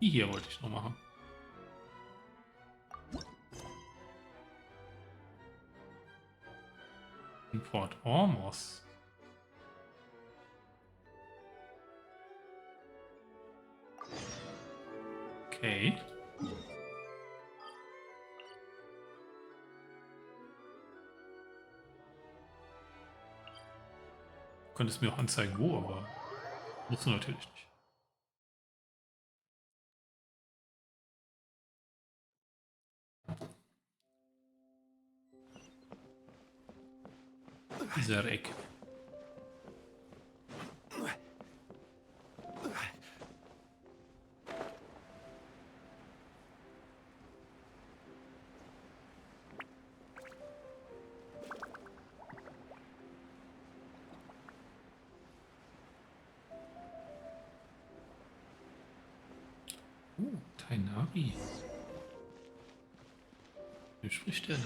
Die hier wollte ich noch machen. In Port Ormos. Okay. Du könntest mir auch anzeigen, wo, aber musst du natürlich nicht. Dieser Eck. Tainari. Wie spricht der da?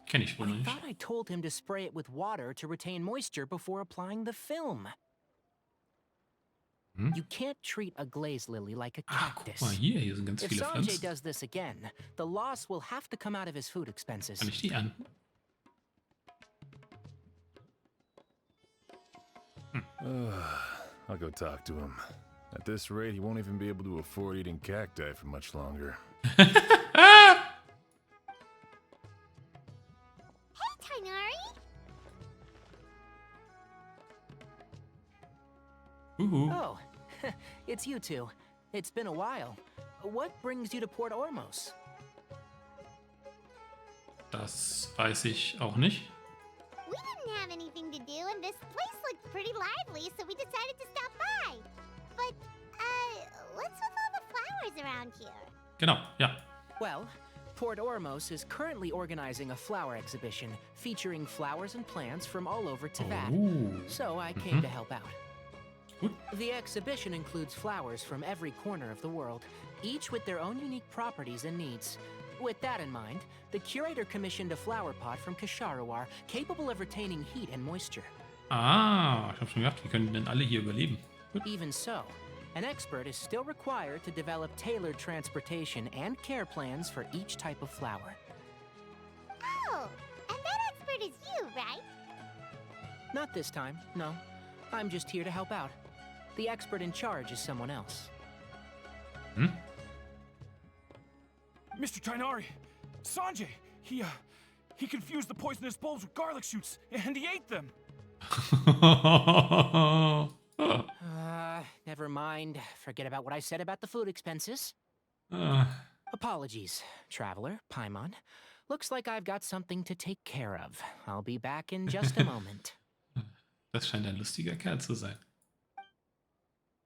Kenn ich wohl I nicht. thought I told him to spray it with water to retain moisture before applying the film. You can't treat a glaze lily like a Ach, guck mal cactus. hier sind ganz If viele Sanjay Pflanzen. does this again, the loss will have to come out of his food expenses. Kann ich die ernten? I'll go talk to him. At this rate, he won't even be able to afford eating cacti for much longer. Hey, Tainari! Oh, it's you two. It's been a while. What brings you to Port Ormos? Das weiß ich auch nicht. We didn't have anything to do, and this place looked pretty lively, so we decided to stop by. But, what's with all the flowers around here? Genau, ja. Well, Port Ormos is currently organizing a flower exhibition featuring flowers and plants from all over Tibet. Oh. So I came to help out. Gut. The exhibition includes flowers from every corner of the world, each with their own unique properties and needs. With that in mind, the curator commissioned a flower pot from Kasharawar, capable of retaining heat and moisture. Ah, ich habe schon gedacht, wie können denn alle hier überleben? Gut. Even so, an expert is still required to develop tailored transportation and care plans for each type of flower. Oh, and that expert is you, right? Not this time, no. I'm just here to help out. The expert in charge is someone else. Mr. Tainari! Sanjay! He confused the poisonous bulbs with garlic shoots, and he ate them! Never mind. Forget about what I said about the food expenses. Apologies, traveler, Paimon. Looks like I've got something to take care of. I'll be back in just a moment. Das scheint ein lustiger Kerl zu sein.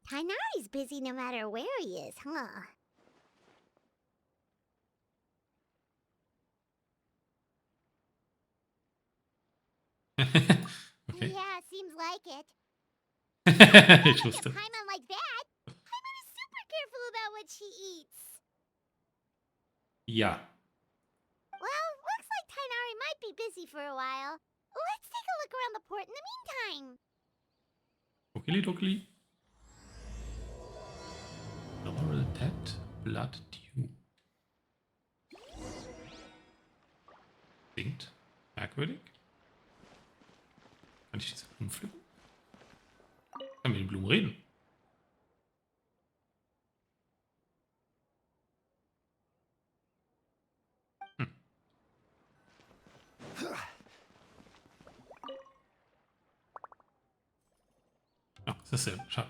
Tainari's busy no matter where he is, huh? Okay. Yeah, seems like it. Ich Look wusste. at Paimon like that. Paimon is super careful about what she eats. Ja. Well, looks like Tainari might be busy for a while. Let's take a look around the port in the meantime. Okidoki. Laurel Dead, Blood Dew. Klingt merkwürdig. Kann ich diese Blumen pflücken? Ich kann mit den Blumen reden. Ah, ist dasselbe. Schade.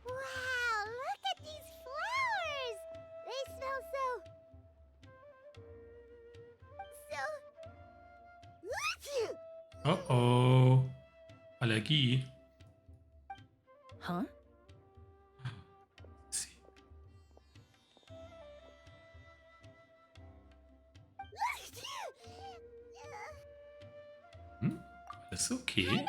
Wow, look at these flowers! They smell so... Oh oh. Allergie. Huh? Sie. Alles okay? Fine.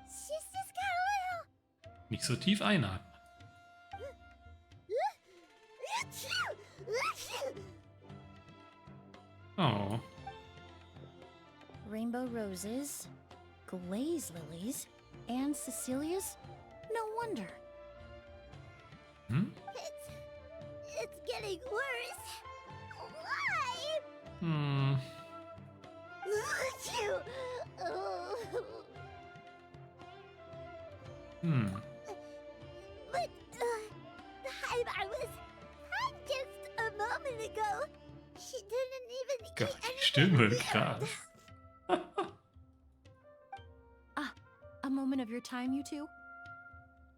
She's just got a Nicht so tief einatmen. little... Oh. rainbow roses, glaze lilies, and Cecilia's? No wonder. Hm? It's getting worse. Why? Hm. Hm. But the hype I was had just a moment ago. She didn't even eat Gott, die anything Stimme, weird. krass. A moment of your time, you two?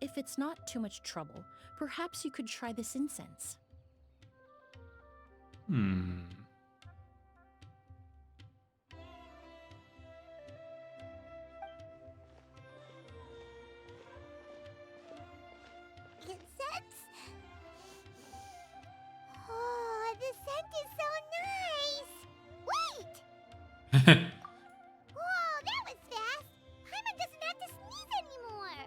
If it's not too much trouble, perhaps you could try this incense. Hm. Incense? Oh, the scent is so nice. Wait! Whoa, that was fast. Paimon doesn't have to sneeze anymore.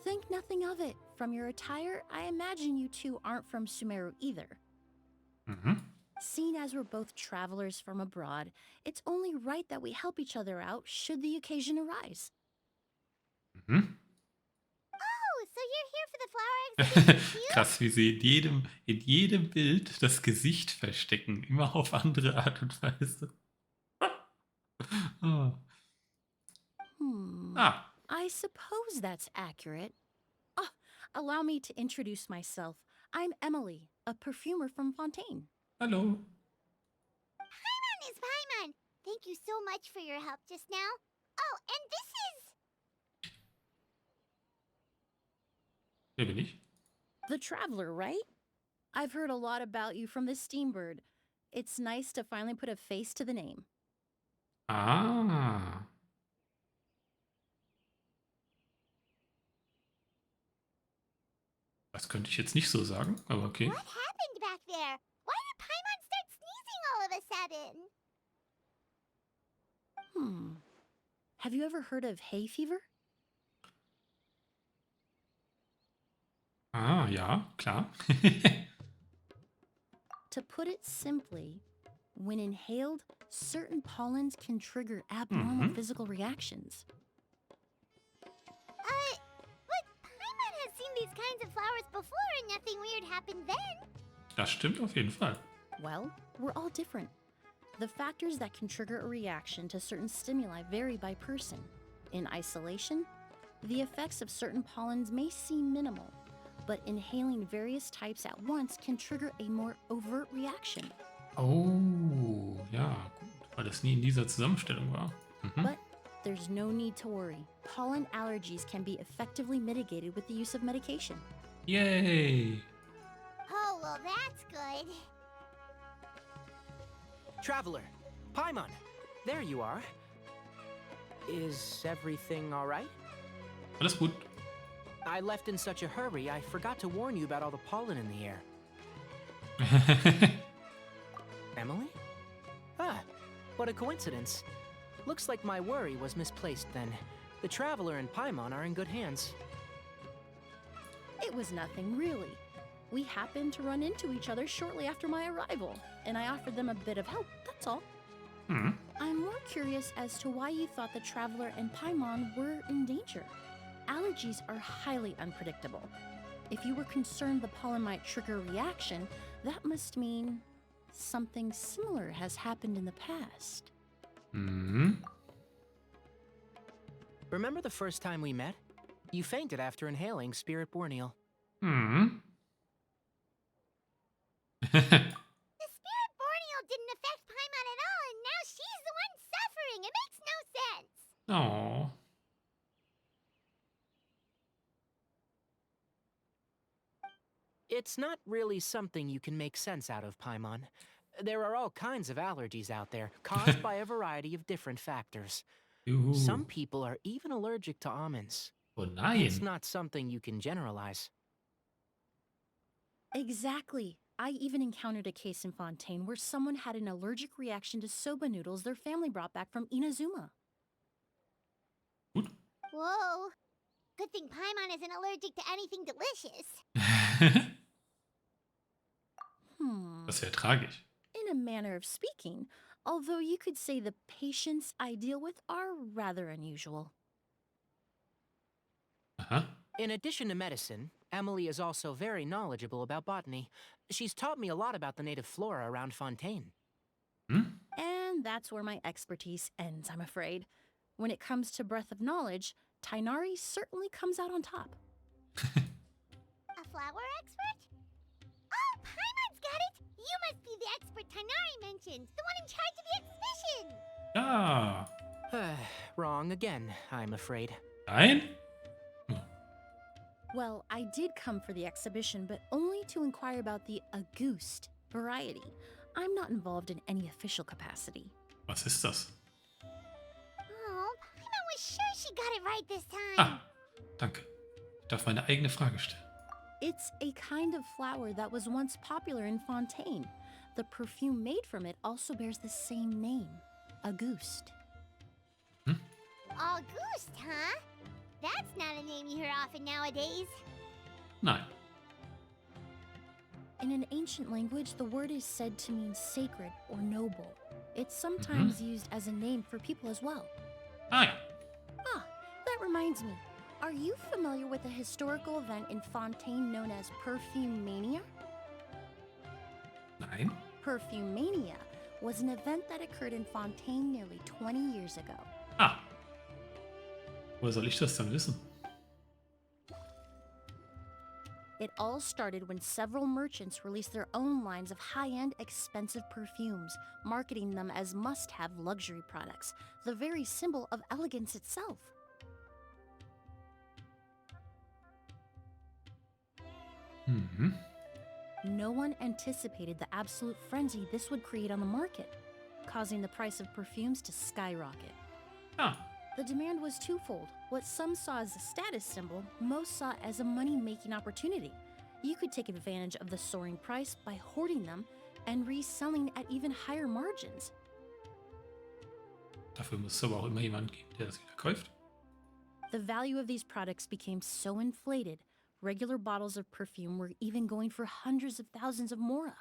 Think nothing of it. From your attire, I imagine you two aren't from Sumeru either. Mhm. Seeing as we're both travelers from abroad, it's only right that we help each other out should the occasion arise. Mhm. Oh, so you're here for the flower exhibition too? Krass, wie sie in jedem Bild das Gesicht verstecken. Immer auf andere Art und Weise. Ah. Ah, I suppose that's accurate. Ah, allow me to introduce myself. I'm Emilie, a perfumer from Fontaine. hallo. Paimon is Paimon. Thank you so much for your help just now. Oh, and this is... Wer bin ich? The Traveler, right? I've heard a lot about you from the Steambird. It's nice to finally put a face to the name. Ah. Das könnte ich jetzt nicht so sagen, aber okay. What happened back there? Why did Paimon start sneezing all of a sudden? Have you ever heard of hay fever? Ah, ja, klar. To put it simply, when inhaled, certain pollens can trigger abnormal physical reactions. But Paimon has seen these kinds of flowers before and nothing weird happened then. Das stimmt auf jeden Fall. Well, we're all different. The factors that can trigger a reaction to certain stimuli vary by person. In isolation, the effects of certain pollens may seem minimal, but inhaling various types at once can trigger a more overt reaction. Oh, ja, gut, weil das nie in dieser Zusammenstellung war. Mhm. But there's no need to worry. Pollen allergies can be effectively mitigated with the use of medication. Yay! Oh, well, that's good. Traveler, Paimon, there you are. Is everything all right? Alles gut. I left in such a hurry, I forgot to warn you about all the pollen in the air. Emilie? Ah, what a coincidence. Looks like my worry was misplaced then. The Traveler and Paimon are in good hands. It was nothing, really. We happened to run into each other shortly after my arrival, and I offered them a bit of help, that's all. Hm. I'm more curious as to why you thought the Traveler and Paimon were in danger. Allergies are highly unpredictable. If you were concerned the pollen might trigger a reaction, that must mean something similar has happened in the past. Mhm. Remember the first time we met? You fainted after inhaling Spirit Borneal. Mhm. The spirit Borneal didn't affect Paimon at all, and now she's the one suffering. It makes no sense. Oh. It's not really something you can make sense out of, Paimon. There are all kinds of allergies out there, caused by a variety of different factors. Juhu. Some people are even allergic to almonds. Oh It's nein. not something you can generalize. Exactly. I even encountered a case in Fontaine where someone had an allergic reaction to soba noodles their family brought back from Inazuma. Gut. Whoa. Good thing Paimon isn't allergic to anything delicious. Das ist ja tragisch. In a manner of speaking, Although you could say the patients I deal with are rather unusual. Aha. In addition to medicine, Emilie is also very knowledgeable about botany. She's taught me a lot about the native flora around Fontaine. Hm? And that's where my expertise ends, I'm afraid. When it comes to breadth of knowledge, Tainari certainly comes out on top. A flower expert? Oh, Paimon's got it! You must be the expert Tainari mentioned, the one in charge of the exhibition! Ja. Wrong again, I'm afraid. Nein? Well, I did come for the exhibition, but only to inquire about the Auguste variety. I'm not involved in any official capacity. Was ist das? Oh, Paimon was sure she got it right this time. Ah, danke. Ich darf meine eigene Frage stellen. It's a kind of flower that was once popular in Fontaine. The perfume made from it also bears the same name, Auguste. Auguste, huh? That's not a name you hear often nowadays. Nein. In an ancient language, the word is said to mean sacred or noble. It's sometimes used as a name for people as well. Ah ja. Ah, that reminds me. Are you familiar with a historical event in Fontaine known as Perfume Mania? Nein. Perfume Mania was an event that occurred in Fontaine nearly 20 years ago. Ah. Woher soll ich das dann wissen? It all started when several merchants released their own lines of high-end, expensive perfumes, marketing them as must-have luxury products, the very symbol of elegance itself. Mhm. No one anticipated the absolute frenzy this would create on the market, causing the price of perfumes to skyrocket. Ah. The demand was twofold. What some saw as a status symbol, most saw as a money-making opportunity. You could take advantage of the soaring price by hoarding them and reselling at even higher margins. Dafür muss es aber auch immer jemanden geben, der das wieder kauft. The value of these products became so inflated, regular bottles of perfume were even going for hundreds of thousands of mora.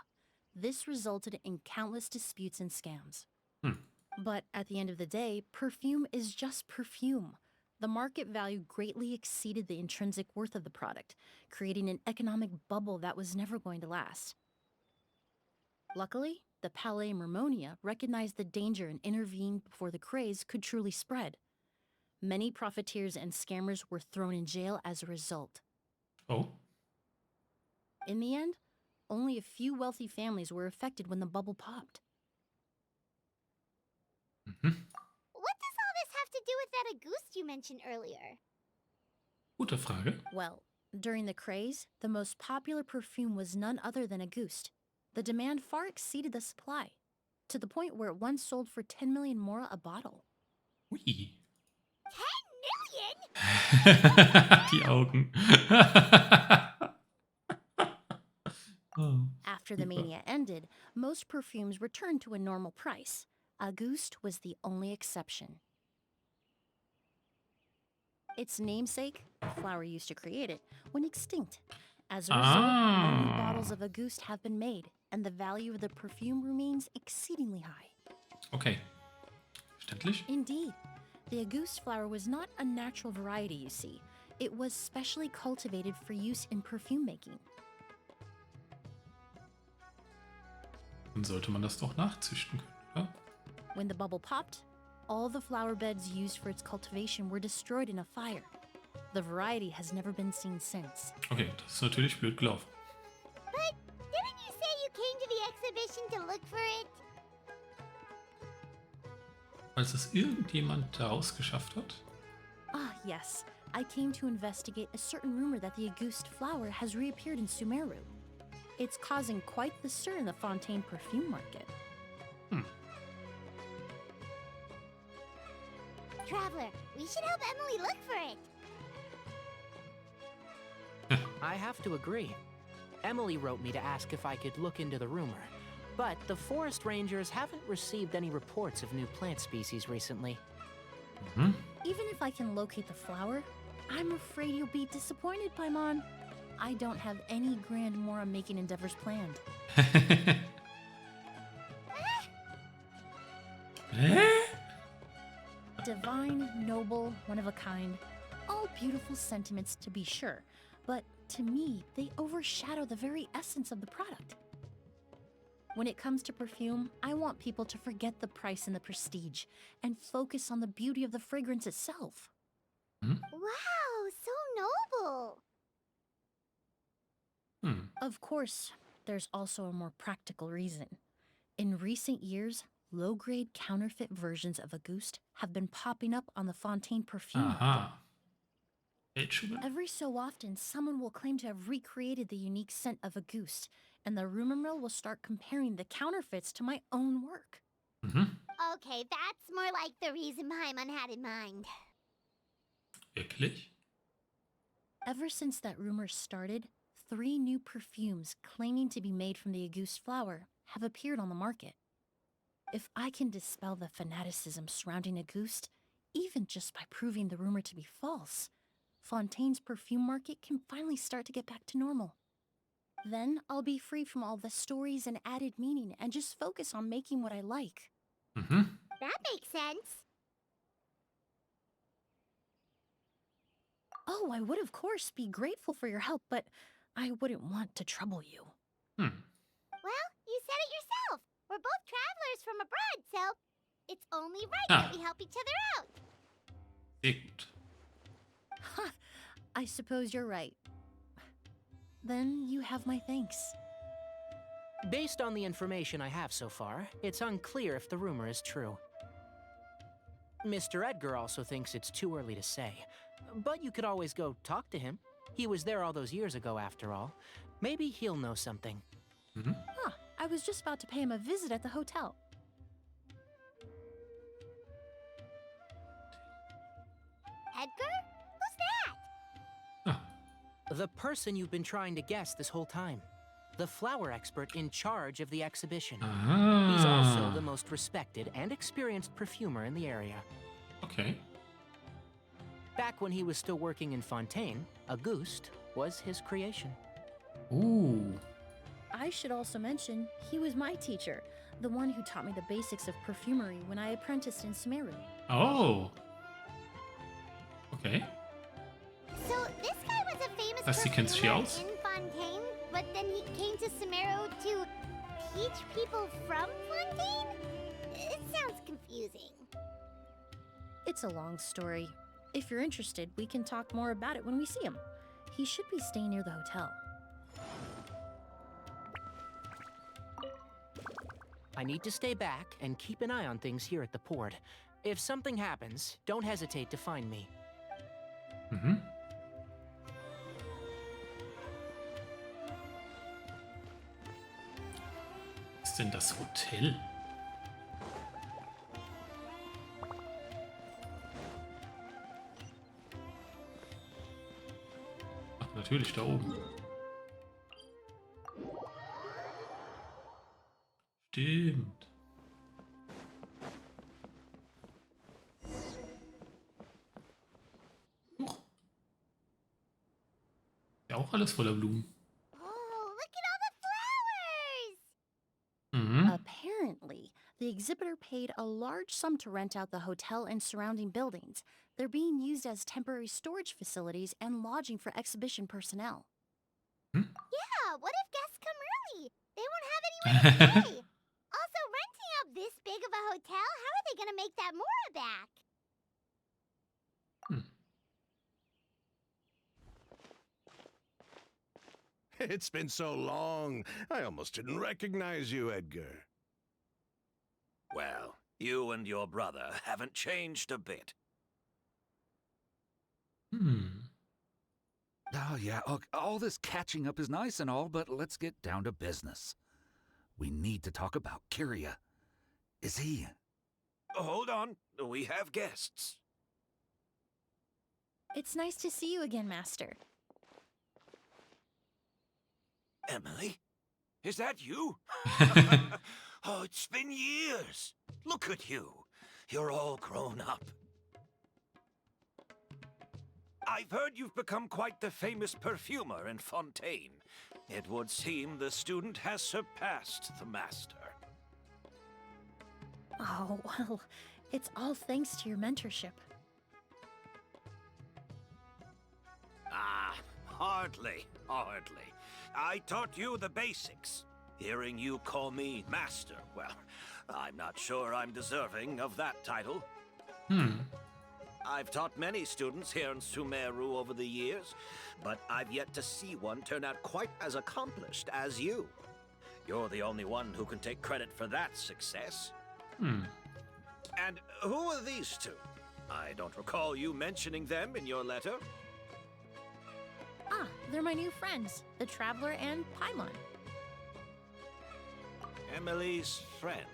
This resulted in countless disputes and scams. But at the end of the day, perfume is just perfume. The market value greatly exceeded the intrinsic worth of the product, creating an economic bubble that was never going to last. Luckily, the Palais Mermonia recognized the danger and intervened before the craze could truly spread. Many profiteers and scammers were thrown in jail as a result. Oh. In the end, only a few wealthy families were affected when the bubble popped. What does all this have to do with that Auguste you mentioned earlier? Gute Frage. Well, during the craze, the most popular perfume was none other than Auguste. The demand far exceeded the supply, to the point where it once sold for 10 million mora a bottle. Ui. 10 million? Die Augen. Oh, After the mania ended, most perfumes returned to a normal price. Auguste was the only exception. Its namesake, the flower used to create it, went extinct. As a result, only bottles of Auguste have been made, and the value of the perfume remains exceedingly high. Okay. Verständlich? Indeed, the Auguste flower was not a natural variety, you see. It was specially cultivated for use in perfume making. Dann sollte man das doch nachzüchten können, oder? When the bubble popped, all the flower beds used for its cultivation were destroyed in a fire. The variety has never been seen since. Okay, das ist natürlich blöd gelaufen. But didn't you say you came to the exhibition to look for it? Falls das irgendjemand daraus geschafft hat. Ah, yes. I came to investigate a certain rumor that the Auguste flower has reappeared in Sumeru. It's causing quite the stir in the Fontaine perfume market. Traveler, we should help Emilie look for it. I have to agree. Emilie wrote me to ask if I could look into the rumor. But the forest rangers haven't received any reports of new plant species recently. Even if I can locate the flower, I'm afraid you'll be disappointed, Paimon. I don't have any grand mora-making endeavors planned. Divine, noble, one of a kind. All beautiful sentiments to be sure, but to me, they overshadow the very essence of the product. When it comes to perfume, I want people to forget the price and the prestige and focus on the beauty of the fragrance itself. Wow, so noble. Of course, there's also a more practical reason. In recent years, low-grade counterfeit versions of Auguste have been popping up on the Fontaine perfume market. Aha. Fälschungen? Every so often, someone will claim to have recreated the unique scent of Auguste, and the rumor mill will start comparing the counterfeits to my own work. Okay, that's more like the reason Paimon had in mind. Wirklich? Ever since that rumor started, 3 new perfumes claiming to be made from the Auguste flower have appeared on the market. If I can dispel the fanaticism surrounding Auguste, even just by proving the rumor to be false, Fontaine's perfume market can finally start to get back to normal. Then I'll be free from all the stories and added meaning and just focus on making what I like. That makes sense. Oh, I would of course be grateful for your help, but I wouldn't want to trouble you. Well, you said it yourself. We're both travelers from abroad, so it's only right that we help each other out. Sehr gut. Ha! I suppose you're right. Then you have my thanks. Based on the information I have so far, it's unclear if the rumor is true. Mr. Edgar also thinks it's too early to say, but you could always go talk to him. He was there all those years ago, after all. Maybe he'll know something. Huh, I was just about to pay him a visit at the hotel. Edgar? Who's that? The person you've been trying to guess this whole time. The flower expert in charge of the exhibition. He's also the most respected and experienced perfumer in the area. Okay. Back when he was still working in Fontaine, Auguste was his creation. Ooh. I should also mention, he was my teacher, the one who taught me the basics of perfumery when I apprenticed in Sumeru. Oh. Okay. So this guy was a famous Das sieht ganz schick perfumer aus. in Fontaine, but then he came to Sumeru to teach people from Fontaine? It sounds confusing. It's a long story. If you're interested, we can talk more about it when we see him. He should be staying near the hotel. I need to stay back and keep an eye on things here at the port. If something happens, don't hesitate to find me. Was ist denn das Hotel? Ach, natürlich da oben. Stimmt. Huch. Ja, auch alles voller Blumen. Oh, look at all the flowers! Apparently, the exhibitor paid a large sum to rent out the hotel and surrounding buildings. They're being used as temporary storage facilities and lodging for exhibition personnel. Yeah, what if guests come early? They won't have anywhere to stay. Also, renting out this big of a hotel, how are they gonna make that Mora back? It's been so long, I almost didn't recognize you, Edgar. Well, you and your brother haven't changed a bit. Oh, yeah, all this catching up is nice and all, but let's get down to business. We need to talk about Kyria. Is he... Hold on, we have guests. It's nice to see you again, Master. Emilie? Is that you? Oh, it's been years. Look at you. You're all grown up. I've heard you've become quite the famous perfumer in Fontaine. It would seem the student has surpassed the master. Oh, well, It's all thanks to your mentorship. Ah, hardly. I taught you the basics. Hearing you call me Master, well, I'm not sure I'm deserving of that title. I've taught many students here in Sumeru over the years, but I've yet to see one turn out quite as accomplished as you. You're the only one who can take credit for that success. And who are these two? I don't recall you mentioning them in your letter. Ah, they're my new friends, the Traveler and Paimon. Emilie's friends.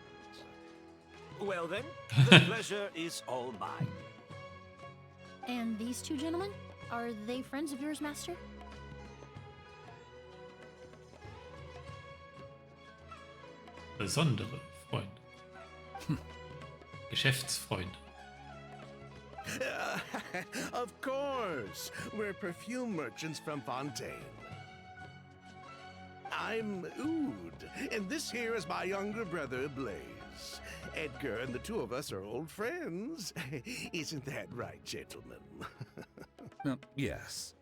Well then, the pleasure is all mine. And these two gentlemen? Are they friends of yours, Master? Besondere Freunde. Geschäftsfreunde. Of course. We're perfume merchants from Fontaine. I'm Oud, and this here is my younger brother, Blaze. Edgar and the two of us are old friends. Isn't that right, gentlemen? Yes.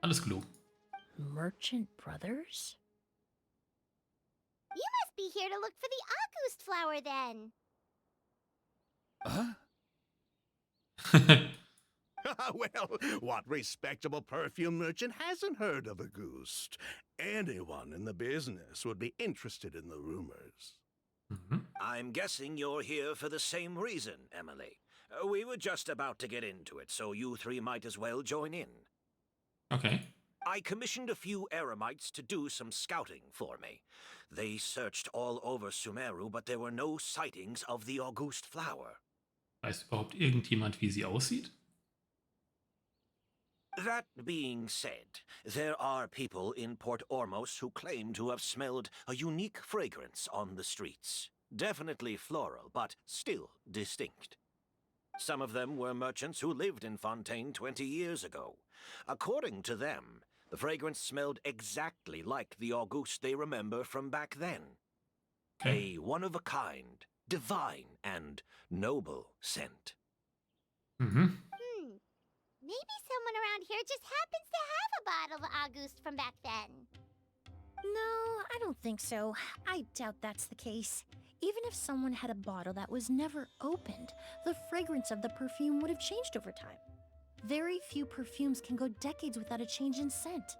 Alles gelogen. Merchant brothers? You must be here to look for the August flower then. Well, what respectable perfume merchant hasn't heard of a goose? Anyone in the business would be interested in the rumors. I'm guessing you're here for the same reason, Emilie. We were just about to get into it, so you three might as well join in. Okay. I commissioned a few eremites to do some scouting for me. They searched all over Sumeru, but there were no sightings of the August flower. Weiß überhaupt irgendjemand, wie sie aussieht? That being said, there are people in Port Ormos who claim to have smelled a unique fragrance on the streets. Definitely floral, but still distinct. Some of them were merchants who lived in Fontaine 20 years ago. According to them, the fragrance smelled exactly like the August they remember from back then. Okay. A one-of-a-kind, divine, and noble scent. Maybe someone around here just happens to have a bottle of August from back then. No, I don't think so. I doubt that's the case. Even if someone had a bottle that was never opened, the fragrance of the perfume would have changed over time. Very few perfumes can go decades without a change in scent.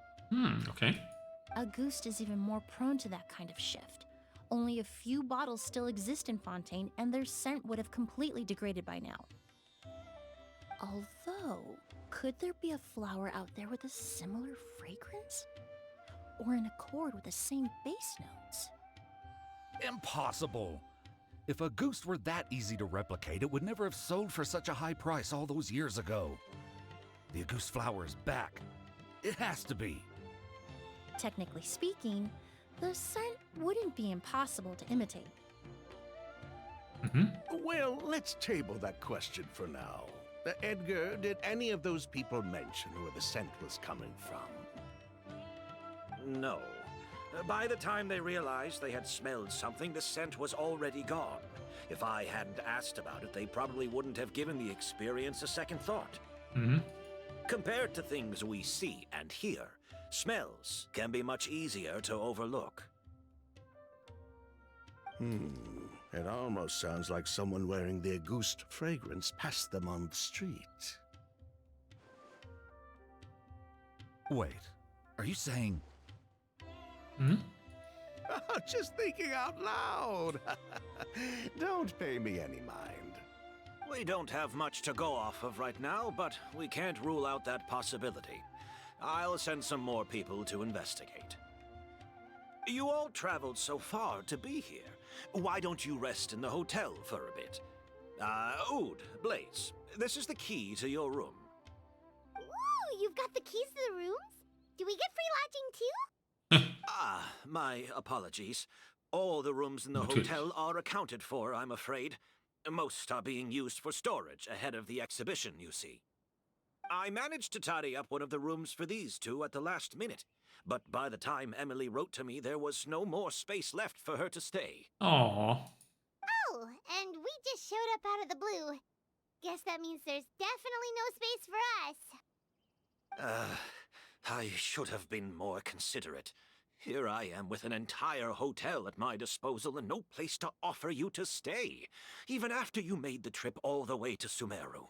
Okay. Auguste is even more prone to that kind of shift. Only a few bottles still exist in Fontaine, and their scent would have completely degraded by now. Although, could there be a flower out there with a similar fragrance? Or in accord with the same base notes? Impossible! If a goose were that easy to replicate, it would never have sold for such a high price all those years ago. The Auguste flower is back. It has to be. Technically speaking, the scent wouldn't be impossible to imitate. Well, let's table that question for now. Edgar, did any of those people mention where the scent was coming from? No. By the time they realized they had smelled something, the scent was already gone. If I hadn't asked about it, they probably wouldn't have given the experience a second thought. Compared to things we see and hear, smells can be much easier to overlook. It almost sounds like someone wearing the Auguste fragrance passed them on the street. Wait, are you saying... Just thinking out loud. Don't pay me any mind. We don't have much to go off of right now, but we can't rule out that possibility. I'll send some more people to investigate. You all traveled so far to be here. Why don't you rest in the hotel for a bit? Oud, Blaze, this is the key to your room. Ooh, you've got the keys to the rooms? Do we get free lodging too? My apologies. All the rooms in the Natürlich. hotel are accounted for, I'm afraid. Most are being used for storage ahead of the exhibition, you see. I managed to tidy up one of the rooms for these two at the last minute, but by the time Emilie wrote to me, there was no more space left for her to stay. Oh. Oh, and we just showed up out of the blue. Guess that means there's definitely no space for us. I should have been more considerate. Here I am with an entire hotel at my disposal and no place to offer you to stay, even after you made the trip all the way to Sumeru.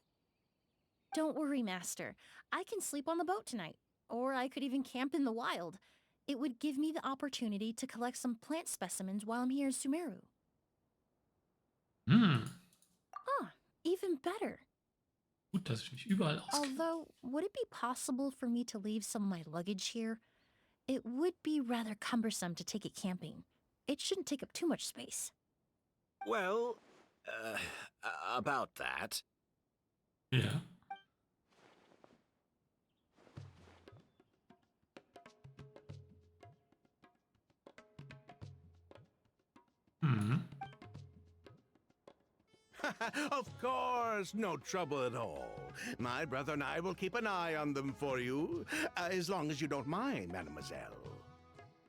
Don't worry, Master. I can sleep on the boat tonight. Or I could even camp in the wild. It would give me the opportunity to collect some plant specimens while I'm here in Sumeru. Ah, even better. Gut, dass ich mich überall auskenne. Although, would it be possible for me to leave some of my luggage here? It would be rather cumbersome to take it camping. It shouldn't take up too much space. Well, about that. Ja. Mhm. Of course, no trouble at all. My brother and I will keep an eye on them for you, as long as you don't mind, mademoiselle.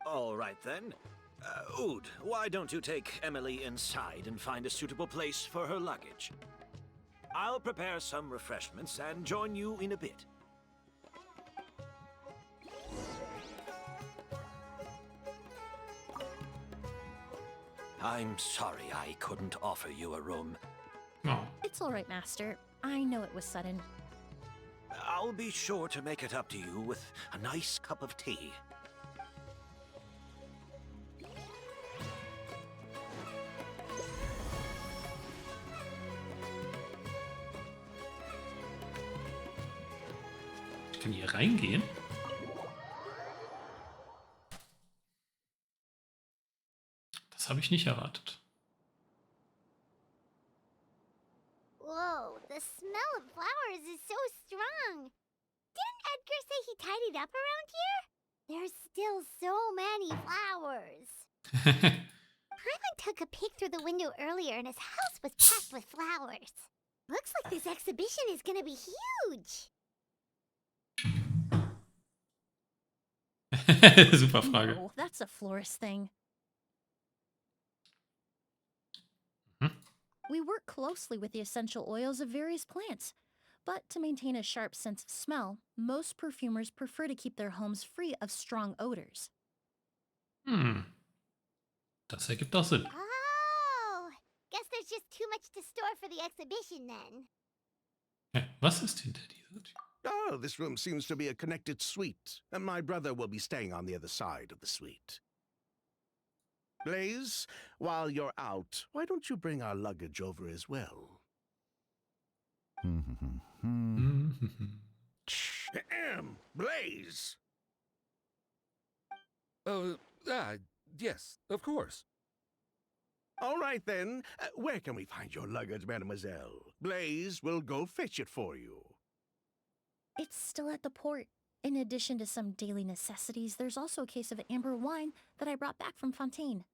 All right then. Oud, why don't you take Emilie inside and find a suitable place for her luggage? I'll prepare some refreshments and join you in a bit. I'm sorry I couldn't offer you a room. Oh. It's all right, Master. I know it was sudden. I'll be sure to make it up to you with a nice cup of tea. Ich kann hier reingehen. Das habe ich nicht erwartet. Whoa, the smell of flowers is so strong. Didn't Edgar say he tidied up around here? There's still so many flowers. Paimon took a peek through the window earlier and his house was packed with flowers. Looks like this exhibition is gonna be huge. Super Frage. No, that's a florist thing. Mhm. We work closely with the essential oils of various plants. But to maintain a sharp sense of smell, most perfumers prefer to keep their homes free of strong odors. Das ergibt auch Sinn. Oh, guess there's just too much to store for the exhibition then. Was ist hinter dieser Tür? Oh, this room seems to be a connected suite, and my brother will be staying on the other side of the suite. Blaze, while you're out, why don't you bring our luggage over as well? Blaze! Yes, of course. All right then, where can we find your luggage, mademoiselle? Blaze will go fetch it for you. It's still at the port. In addition to some daily necessities, there's also a case of amber wine that I brought back from Fontaine.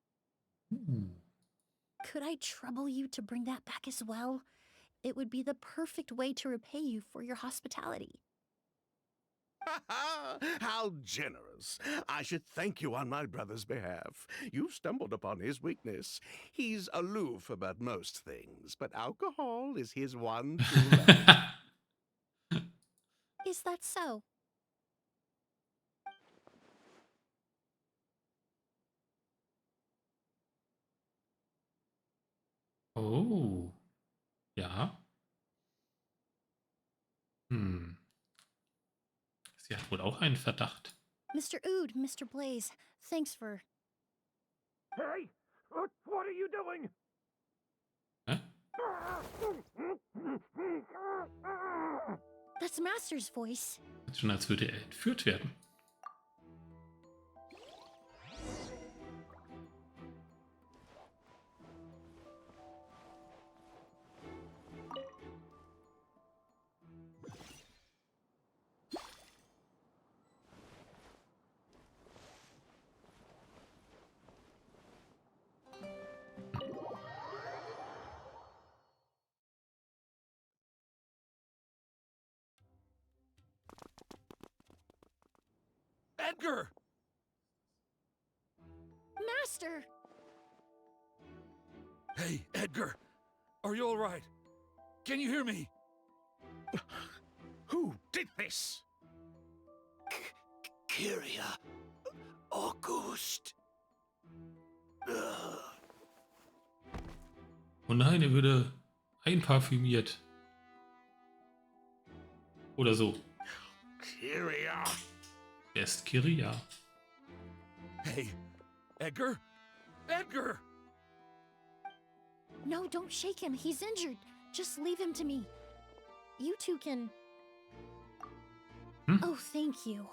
Could I trouble you to bring that back as well? It would be the perfect way to repay you for your hospitality. How generous. I should thank you on my brother's behalf. You stumbled upon his weakness. He's aloof about most things, but alcohol is his one true love. Is that so? Oh. Ja. Sie hat wohl auch einen Verdacht. Mr. Oud, Mr. Blaze, thanks for... Hey! What are you doing? Hä? That's Master's voice. Ist schon, als würde er entführt werden. Edgar! Master! Hey, Edgar! Are you alright? Can you hear me? Who did this? Kyria. August. Oh nein, er würde einparfümiert. Oder so. Kyria. Er ist Kiria. Hey, Edgar? Edgar! No, don't shake him. He's injured. Just leave him to me. You two can... Hmm? Oh, thank you.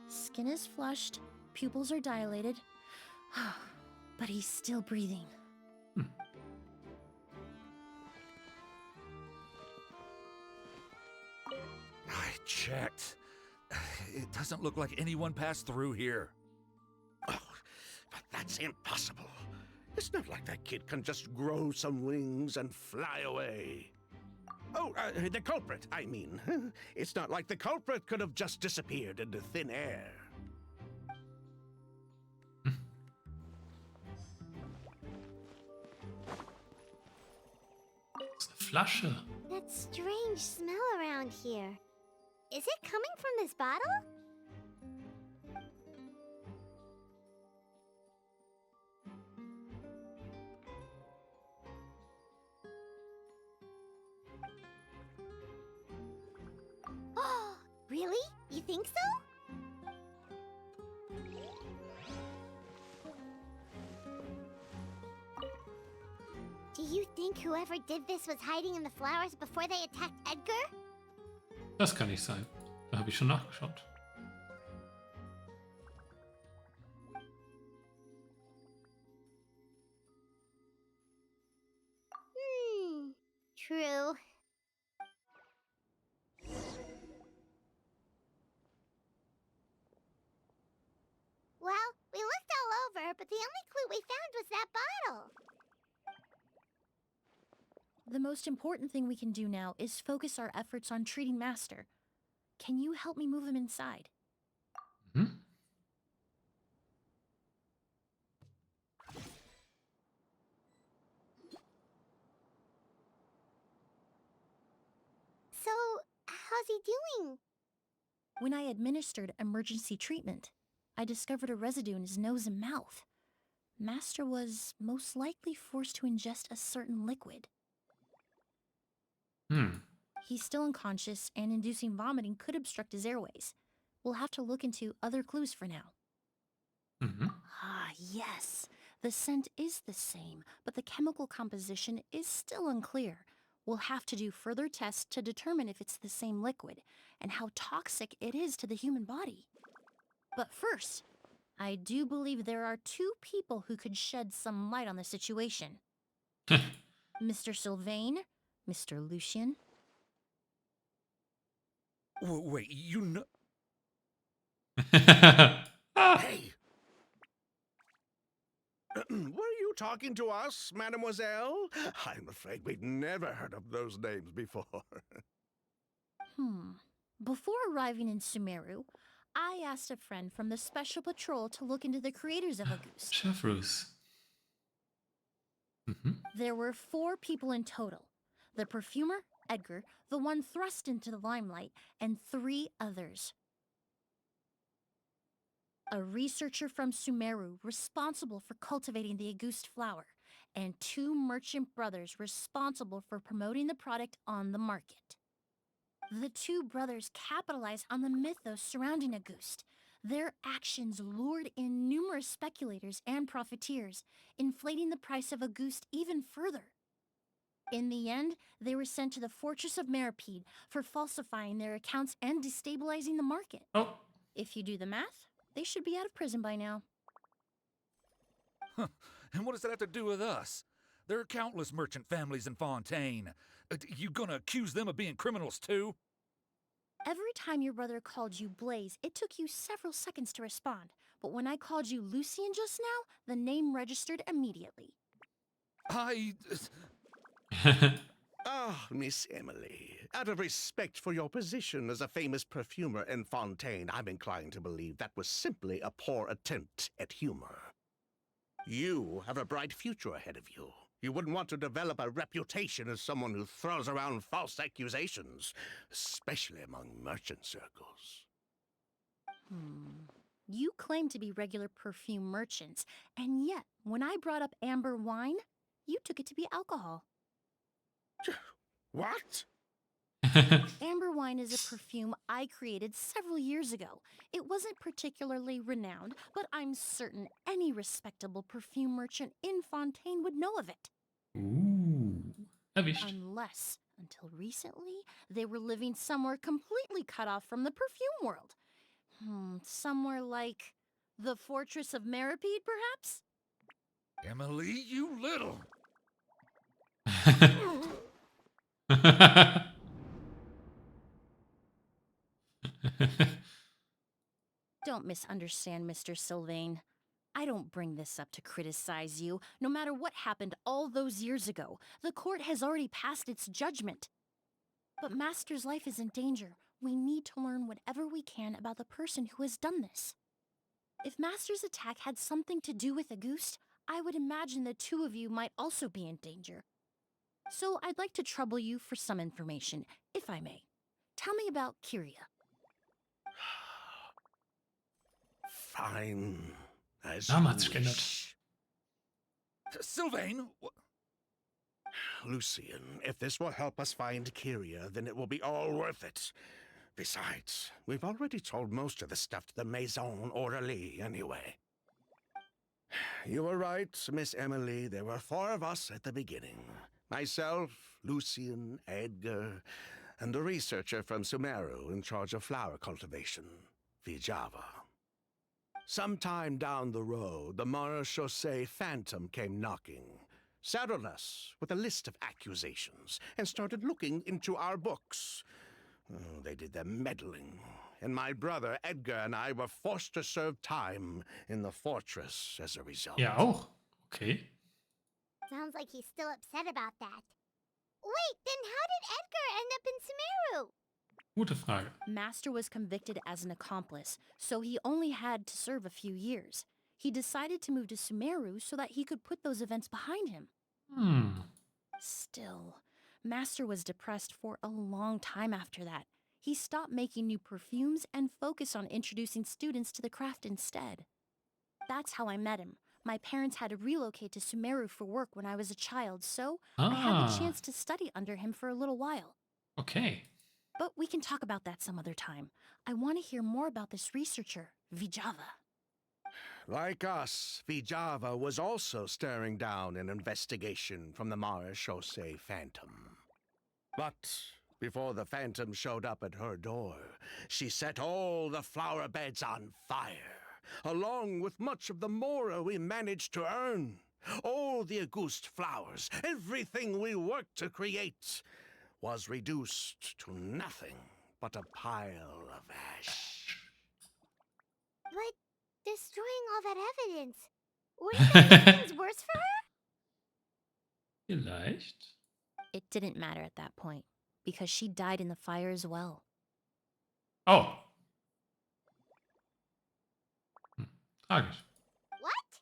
Skin is flushed, pupils are dilated, but he's still breathing. I checked. It doesn't look like anyone passed through here. Oh, but that's impossible. It's not like that kid can just grow some wings and fly away. Oh, the culprit, I mean. It's not like the culprit could have just disappeared into thin air. Das ist eine Flasche. That strange smell around here. Is it coming from this bottle? Oh, really? You think so? Do you think whoever did this was hiding in the flowers before they attacked Edgar? Das kann nicht sein. Da habe ich schon nachgeschaut. True. Well, we looked all over, but the only clue we found was that bottle. The most important thing we can do now is focus our efforts on treating Master. Can you help me move him inside? Mhm. So, how's he doing? When I administered emergency treatment, I discovered a residue in his nose and mouth. Master was most likely forced to ingest a certain liquid. He's still unconscious, and inducing vomiting could obstruct his airways. We'll have to look into other clues for now. Mhm. Ah, yes. The scent is the same, but the chemical composition is still unclear. We'll have to do further tests to determine if it's the same liquid and how toxic it is to the human body. But first, I do believe there are two people who could shed some light on the situation. Mr. Sylvain, Mr. Lucien. Wait, you know... Hey! Were you talking to us, mademoiselle? I'm afraid we've never heard of those names before. Before arriving in Sumeru, I asked a friend from the Special Patrol to look into the creators of Auguste. Chefrus. Mhm. There were 4 people in total. The perfumer, Edgar, the one thrust into the limelight, and 3 others. A researcher from Sumeru responsible for cultivating the Auguste flower, and 2 merchant brothers responsible for promoting the product on the market. The 2 brothers capitalized on the mythos surrounding Auguste. Their actions lured in numerous speculators and profiteers, inflating the price of Auguste even further. In the end, they were sent to the Fortress of Meripede for falsifying their accounts and destabilizing the market. Oh, If you do the math, they should be out of prison by now. And what does that have to do with us? There are countless merchant families in Fontaine. You gonna accuse them of being criminals too? Every time your brother called you Blaze, it took you several seconds to respond. But when I called you Lucien just now, the name registered immediately. Ah, Miss Emily, out of respect for your position as a famous perfumer in Fontaine, I'm inclined to believe that was simply a poor attempt at humor. You have a bright future ahead of you. You wouldn't want to develop a reputation as someone who throws around false accusations, especially among merchant circles. You claim to be regular perfume merchants, and yet, when I brought up amber wine, you took it to be alcohol. What? Amber wine is a perfume I created several years ago. It wasn't particularly renowned, but I'm certain any respectable perfume merchant in Fontaine would know of it. Erwischt. Unless, until recently, they were living somewhere completely cut off from the perfume world. Somewhere like the Fortress of Meripede, perhaps? Emily, you little. Don't misunderstand, Mr. Sylvain. I don't bring this up to criticize you. No matter what happened all those years ago, the court has already passed its judgment. But Master's life is in danger. We need to learn whatever we can about the person who has done this. If Master's attack had something to do with Auguste, I would imagine the two of you might also be in danger. So I'd like to trouble you for some information, if I may. Tell me about Kyria. Fine. As Name you hat sich geändert. wish. Sylvain, Lucian, if this will help us find Kyria, then it will be all worth it. Besides, we've already told most of the stuff to the Maison Orderly anyway. You were right, Miss Emily. There were 4 of us at the beginning. Myself, Lucian, Edgar, and a researcher from Sumeru in charge of flower cultivation, Vijava. Sometime down the road, the Marechaussee Phantom came knocking, saddled us with a list of accusations, and started looking into our books. They did their meddling, and my brother Edgar and I were forced to serve time in the fortress as a result. Ja, auch. Okay. Sounds like he's still upset about that. Wait, then how did Edgar end up in Sumeru? Gute Frage. Master was convicted as an accomplice, so he only had to serve a few years. He decided to move to Sumeru so that he could put those events behind him. Still, Master was depressed for a long time after that. He stopped making new perfumes and focused on introducing students to the craft instead. That's how I met him. My parents had to relocate to Sumeru for work when I was a child, so I had the chance to study under him for a little while. Okay. But we can talk about that some other time. I want to hear more about this researcher, Vijava. Like us, Vijava was also staring down an investigation from the Marechaussee Phantom. But before the Phantom showed up at her door, she set all the flower beds on fire, along with much of the mora we managed to earn. All the Auguste flowers, everything we worked to create, was reduced to nothing but a pile of ash. But destroying all that evidence, wouldn't that make things worse for her? Vielleicht. It didn't matter at that point, because she died in the fire as well. Oh. Tragisch. What?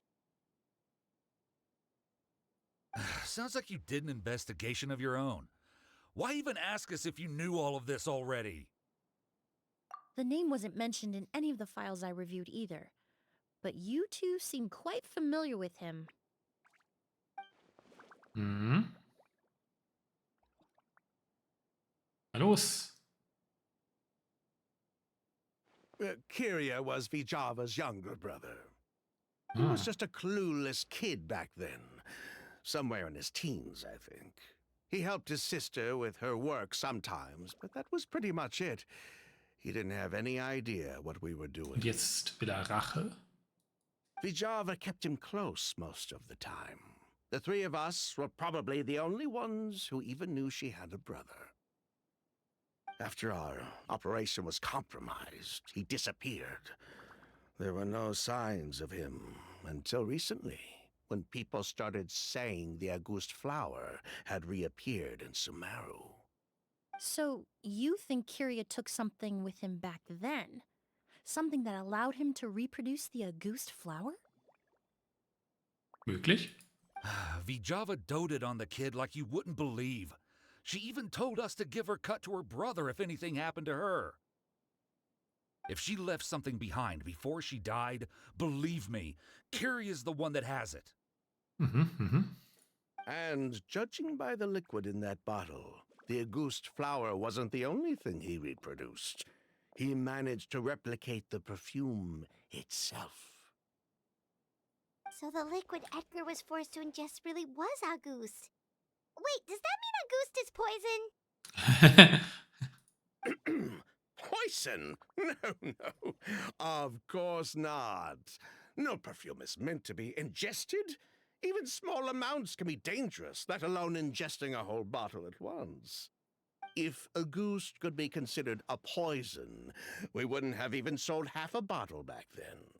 sounds like you did an investigation of your own. Why even ask us if you knew all of this already? The name wasn't mentioned in any of the files I reviewed either, but you two seem quite familiar with him. Los. Kyria was Vijava's younger brother. He was just a clueless kid back then. Somewhere in his teens, I think. He helped his sister with her work sometimes, but that was pretty much it. He didn't have any idea what we were doing. Und jetzt will Rache. Vijava kept him close most of the time. The 3 of us were probably the only ones who even knew she had a brother. After our operation was compromised, he disappeared. There were no signs of him until recently, when people started saying the Auguste flower had reappeared in Sumeru. So, you think Kyria took something with him back then? Something that allowed him to reproduce the Auguste flower? Möglich? Vijava doted on the kid like you wouldn't believe. She even told us to give her cut to her brother if anything happened to her. If she left something behind before she died, believe me, Kyria's the one that has it. Mhm, mhm. And judging by the liquid in that bottle, the Auguste flower wasn't the only thing he reproduced. He managed to replicate the perfume itself. So the liquid Edgar was forced to ingest really was Auguste. Wait, does that mean Auguste is poison? Poison? No, no. Of course not. No perfume is meant to be ingested. Even small amounts can be dangerous, let alone ingesting a whole bottle at once. If Auguste could be considered a poison, we wouldn't have even sold half a bottle back then.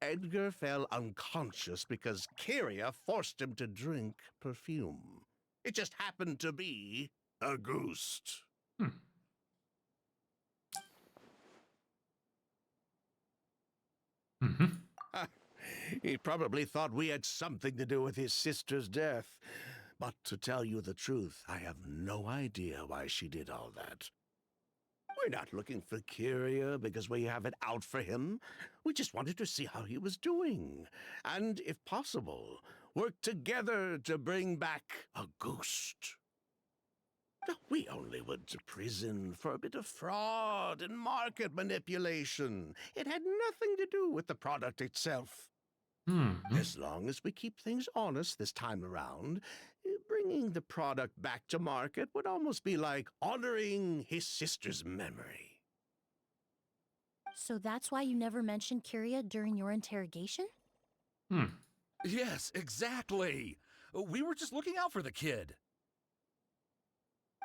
Edgar fell unconscious because Kyria forced him to drink perfume. It just happened to be Auguste. Hm. Mhm. He probably thought we had something to do with his sister's death. But to tell you the truth, I have no idea why she did all that. We're not looking for Kyria because we have it out for him. We just wanted to see how he was doing. And, if possible, work together to bring back Auguste. We only went to prison for a bit of fraud and market manipulation. It had nothing to do with the product itself. Mhm. As long as we keep things honest this time around, bringing the product back to market would almost be like honoring his sister's memory. So that's why you never mentioned Kyria during your interrogation? Hm. Yes, exactly. We were just looking out for the kid.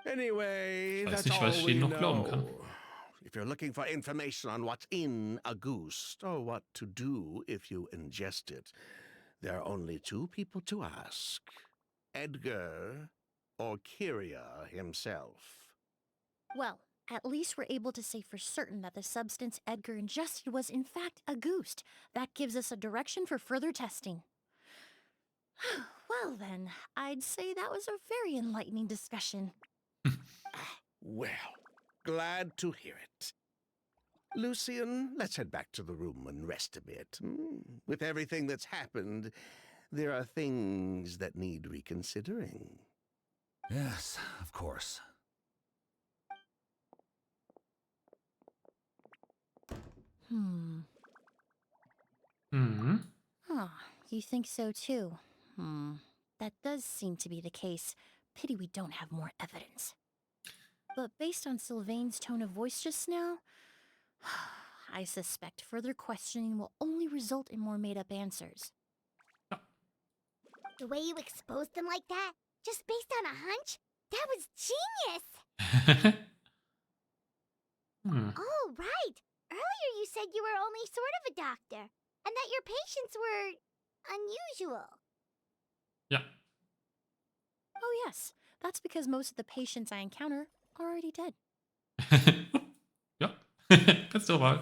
Anyway, Ich weiß that's nicht, was all ich we denen noch glauben know. kann. If you're looking for information on what's in Auguste, or what to do if you ingest it, there are only two people to ask. Edgar or Kyria himself. Well, at least we're able to say for certain that the substance Edgar ingested was in fact Auguste. That gives us a direction for further testing. Well then, I'd say that was a very enlightening discussion. Well, glad to hear it. Lucian, let's head back to the room and rest a bit. With everything that's happened, there are things that need reconsidering. Yes, of course. Mhm. Huh, you think so too? That does seem to be the case. Pity we don't have more evidence. But based on Sylvain's tone of voice just now, I suspect further questioning will only result in more made-up answers. The way you exposed them like that, just based on a hunch, that was genius! Hm. Oh, right! Earlier you said you were only sort of a doctor, and that your patients were unusual. Ja. Oh yes, that's because most of the patients I encounter are already dead. Ja. Ganz normal.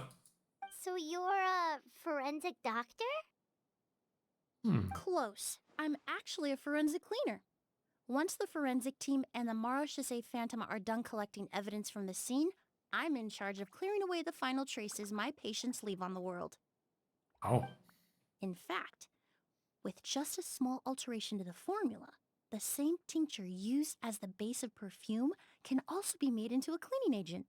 So you're a forensic doctor? Hm. Close. I'm actually a forensic cleaner. Once the forensic team and the Marachese Phantom are done collecting evidence from the scene, I'm in charge of clearing away the final traces my patients leave on the world. Au. In fact, with just a small alteration to the formula, the same tincture used as the base of perfume can also be made into a cleaning agent.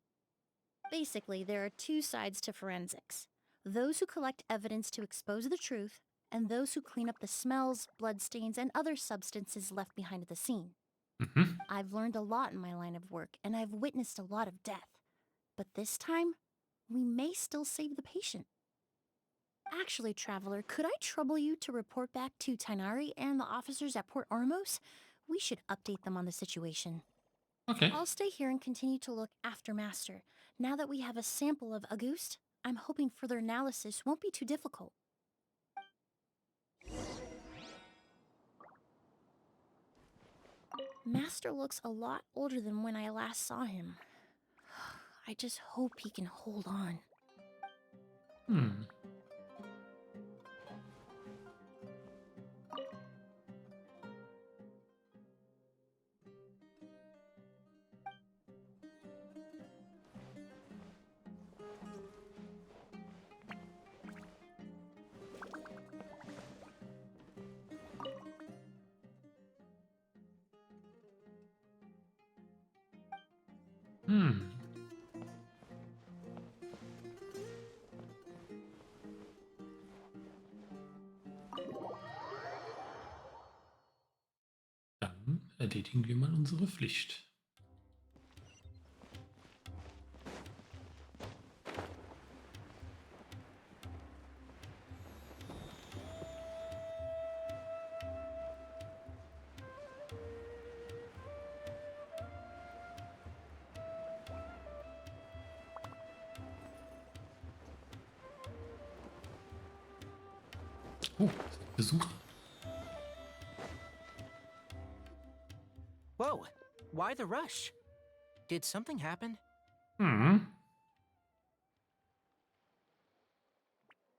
Basically, there are two sides to forensics: those who collect evidence to expose the truth, and those who clean up the smells, bloodstains, and other substances left behind at the scene. Mhm. I've learned a lot in my line of work, and I've witnessed a lot of death. But this time, we may still save the patient. Actually, Traveler, could I trouble you to report back to Tainari and the officers at Port Ormos? We should update them on the situation. Okay. I'll stay here and continue to look after Master. Now that we have a sample of Auguste, I'm hoping further analysis won't be too difficult. Master looks a lot older than when I last saw him. I just hope he can hold on. Hm. Hm. Dann erledigen wir mal unsere Pflicht. Oh, Besuch. Whoa, why the rush? Did something happen? Hm.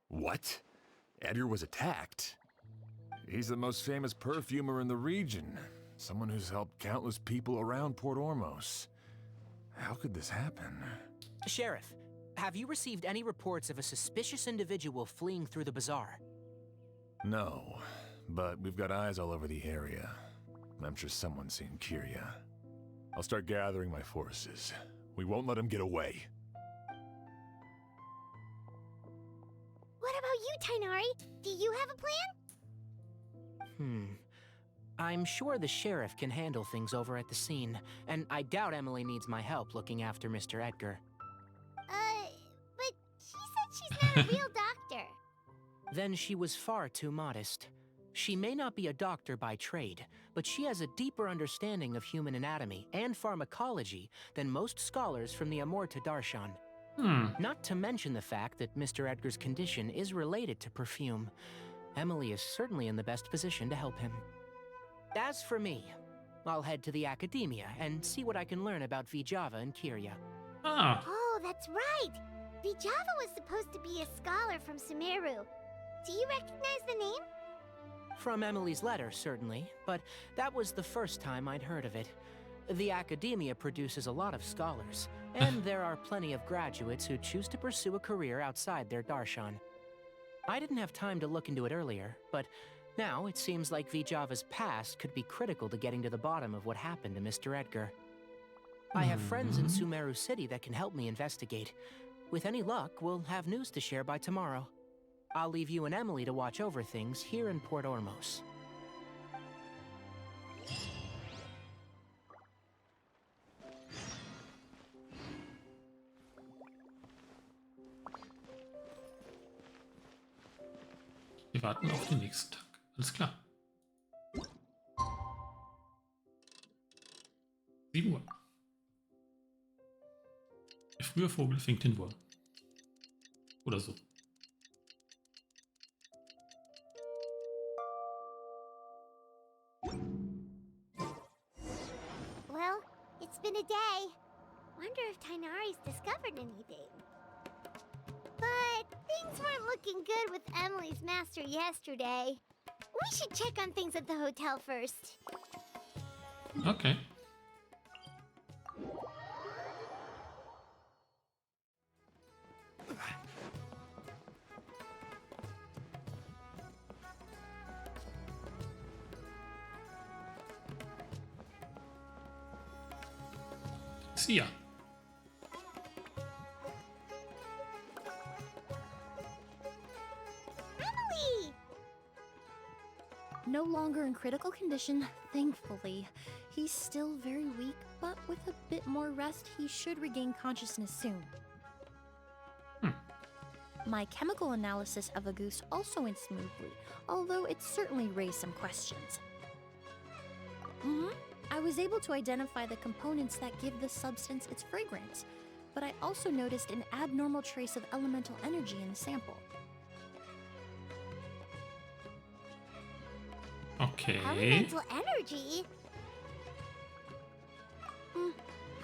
What? Edgar was attacked? He's the most famous perfumer in the region. Someone who's helped countless people around Port Ormos. How could this happen? Sheriff, have you received any reports of a suspicious individual fleeing through the bazaar? No, but we've got eyes all over the area. I'm sure someone's seen Kyria. I'll start gathering my forces. We won't let him get away. What about you, Tainari? Do you have a plan? I'm sure the sheriff can handle things over at the scene, and I doubt Emilie needs my help looking after Mr. Edgar. But she said she's not a real doctor. Then she was far too modest. She may not be a doctor by trade, but she has a deeper understanding of human anatomy and pharmacology than most scholars from the Amorta Darshan. Not to mention the fact that Mr. Edgar's condition is related to perfume. Emilie is certainly in the best position to help him. As for me, I'll head to the academia and see what I can learn about Vijava and Kyria. Ah, Oh, that's right! Vijava was supposed to be a scholar from Sumeru. Do you recognize the name? From Emilie's letter, certainly, but that was the first time I'd heard of it. The academia produces a lot of scholars, and there are plenty of graduates who choose to pursue a career outside their darshan. I didn't have time to look into it earlier, but now it seems like Vijava's past could be critical to getting to the bottom of what happened to Mr. Edgar. I have friends in Sumeru City that can help me investigate. With any luck, we'll have news to share by tomorrow. I'll leave you and Emilie to watch over things here in Port Ormos. wir warten auf den nächsten Tag. Alles klar. 7 Uhr. Der frühe Vogel fängt den Wurm. Oder so. Well, it's been a day. Wonder if Tainari's discovered anything. But things weren't looking good with Emilie's master yesterday. We should check on things at the hotel first. Okay. Sia. Emilie! No longer in critical condition, thankfully. He's still very weak, but with a bit more rest, he should regain consciousness soon. My chemical analysis of a goose also went smoothly, although it certainly raised some questions. I was able to identify the components that give the substance its fragrance, but I also noticed an abnormal trace of elemental energy in the sample. Okay. Elemental energy?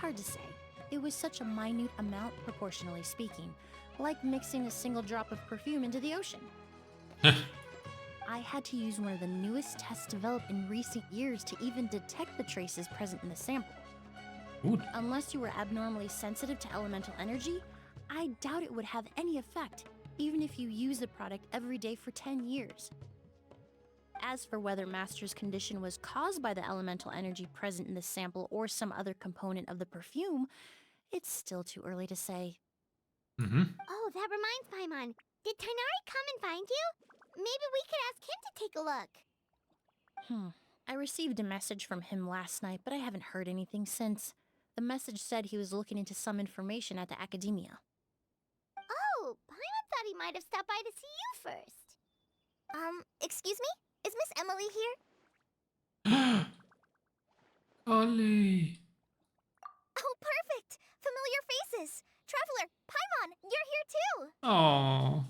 Hard to say. It was such a minute amount, proportionally speaking, like mixing a single drop of perfume into the ocean. I had to use one of the newest tests developed in recent years to even detect the traces present in the sample. Gut. Unless you were abnormally sensitive to elemental energy, I doubt it would have any effect, even if you use the product every day for 10 years. As for whether Master's condition was caused by the elemental energy present in the sample or some other component of the perfume, it's still too early to say. Mhm. Oh, that reminds Paimon. Did Tainari come and find you? Maybe we could ask him to take a look. I received a message from him last night, but I haven't heard anything since. The message said he was looking into some information at the academia. Oh, Paimon thought he might have stopped by to see you first. Excuse me? Is Miss Emilie here? Ollie. Oh, perfect! Familiar faces! Traveler, Paimon, you're here too! Oh.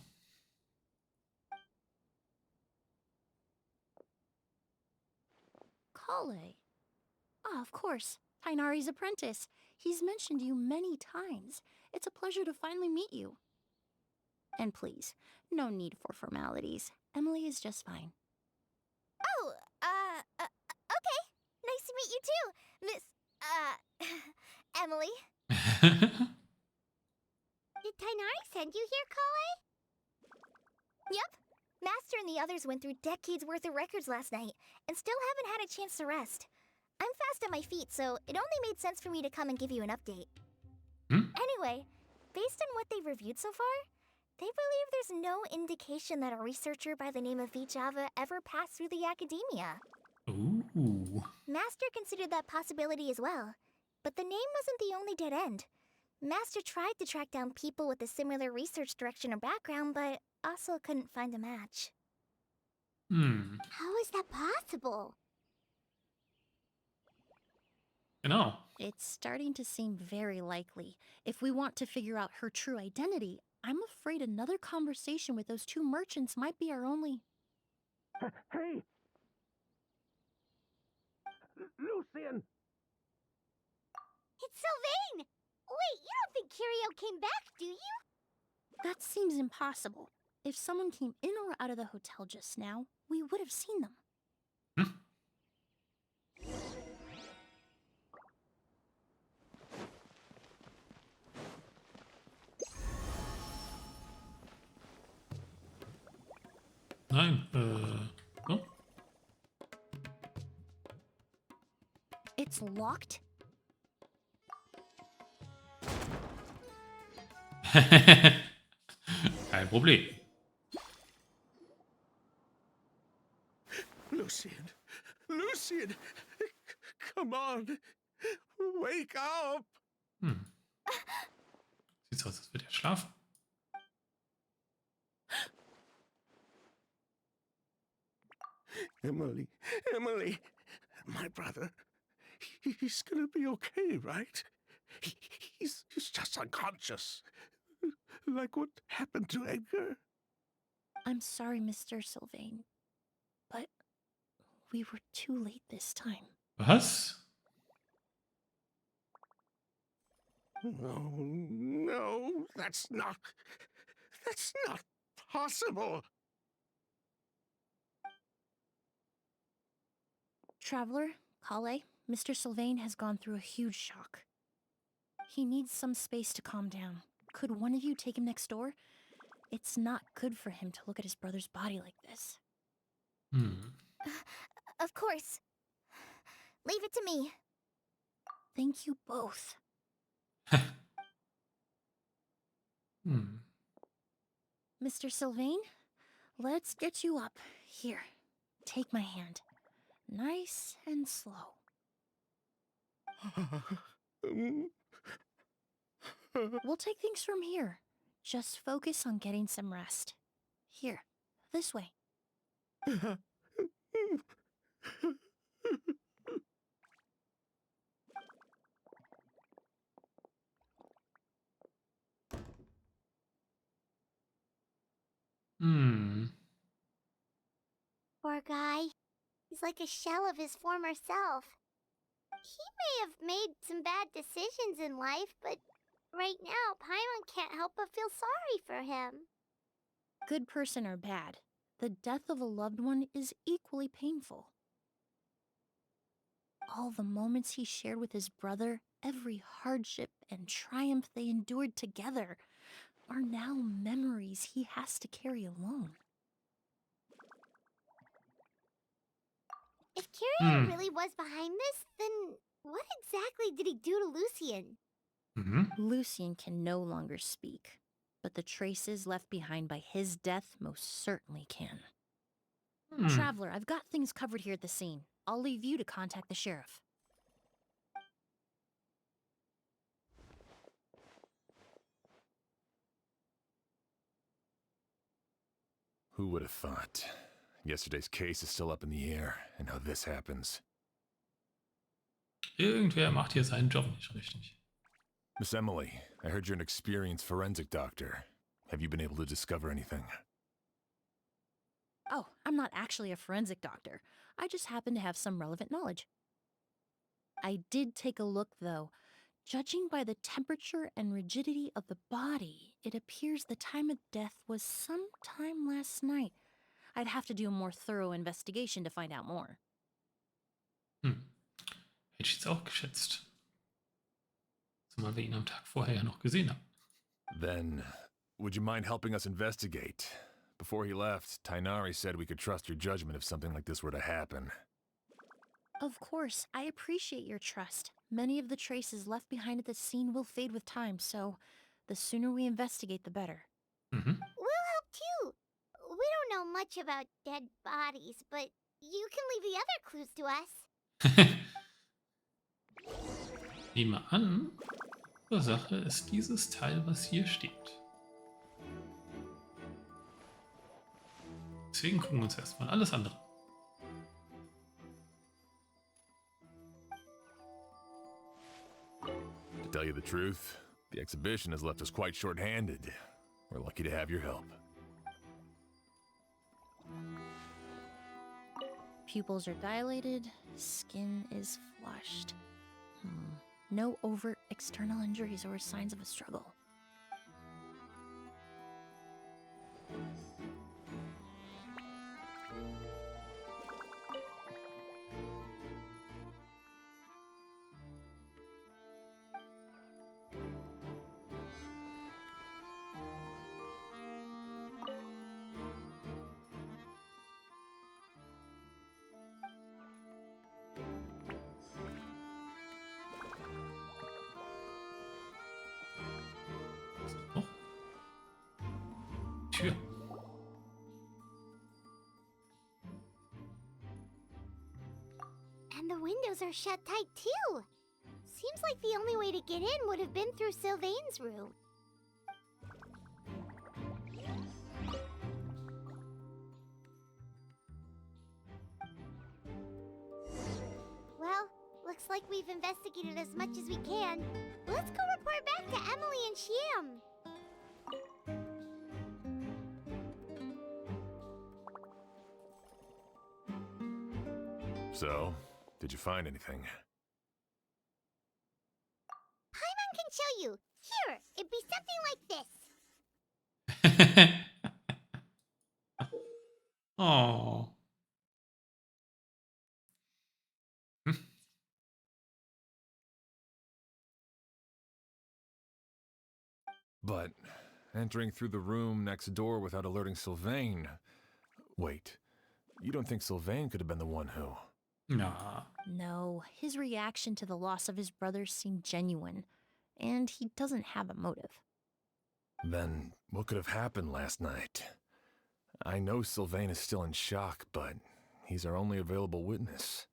Kale. Ah, of course. Tainari's apprentice. He's mentioned you many times. It's a pleasure to finally meet you. And please, no need for formalities. Emilie is just fine. Oh, okay. Nice to meet you too, Miss, Emilie. Did Tainari send you here, Kale? Yep. Master and the others went through decades worth of records last night, and still haven't had a chance to rest. I'm fast on my feet, so it only made sense for me to come and give you an update. Anyway, based on what they've reviewed so far, they believe there's no indication that a researcher by the name of Java ever passed through the academia. Ooh. Master considered that possibility as well, but the name wasn't the only dead end. Master tried to track down people with a similar research direction or background, but also couldn't find a match. How is that possible? Genau. It's starting to seem very likely. If we want to figure out her true identity, I'm afraid another conversation with those two merchants might be our only... Hey! Lucian! It's Sylvain! Wait, you don't think Curio came back, do you? That seems impossible. If someone came in or out of the hotel just now, we would have seen them. Nein, oh. It's locked? Kein Problem. Lucian! Lucian! Come on! Wake up! Sieht so aus, als würde er schlafen. Emilie, Emilie, my brother, he's gonna be okay, right? He's just unconscious. Like what happened to Edgar? I'm sorry, Mr. Sylvain, but we were too late this time. Was? No, that's not possible. Traveler, Kale, Mr. Sylvain has gone through a huge shock. He needs some space to calm down. Could one of you take him next door? It's not good for him to look at his brother's body like this. Of course. Leave it to me. Thank you both. Mr. Sylvain, let's get you up. Here, take my hand. Nice and slow. We'll take things from here. Just focus on getting some rest. Here, this way. Poor guy. He's like a shell of his former self. He may have made some bad decisions in life, but right now, Paimon can't help but feel sorry for him. Good person or bad, the death of a loved one is equally painful. All the moments he shared with his brother, every hardship and triumph they endured together, are now memories he has to carry alone. If Curator really was behind this, then what exactly did he do to Lucien? Lucien can no longer speak, but the traces left behind by his death most certainly can. Traveler, I've got things covered here at the scene. I'll leave you to contact the sheriff. Who would have thought? Yesterday's case is still up in the air, and now this happens. Irgendwer macht hier seinen Job nicht richtig. Miss Emilie, I heard you're an experienced forensic doctor. Have you been able to discover anything? Oh, I'm not actually a forensic doctor. I just happen to have some relevant knowledge. I did take a look, though. Judging by the temperature and rigidity of the body, it appears the time of death was sometime last night. I'd have to do a more thorough investigation to find out more. Hätte ich jetzt auch geschätzt. Zumal wir ihn am Tag vorher ja noch gesehen haben. Then, would you mind helping us investigate? Before he left, Tainari said we could trust your judgment if something like this were to happen. Of course, I appreciate your trust. Many of the traces left behind at the scene will fade with time, so the sooner we investigate, the better. We'll help too. We don't know much about dead bodies, but you can leave the other clues to us. Nehme an, Ursache ist dieses Teil, was hier steht. Deswegen gucken wir uns erstmal alles andere. To tell you the truth, the exhibition has left us quite short-handed. We're lucky to have your help. Pupils are dilated, skin is flushed. No overt external injuries or signs of a struggle. Oh. Tür. And the windows are shut tight too. Seems like the only way to get in would have been through Sylvain's room. Well, looks like we've investigated as much as we can. Let's go report back to Emilie and Shiam. So, did you find anything? Paimon can show you. Here, it'd be something like this. Oh. But entering through the room next door without alerting Sylvain... Wait, you don't think Sylvain could have been the one who... Nah. No, his reaction to the loss of his brother seemed genuine, and he doesn't have a motive. Then what could have happened last night? I know Sylvain is still in shock, but he's our only available witness.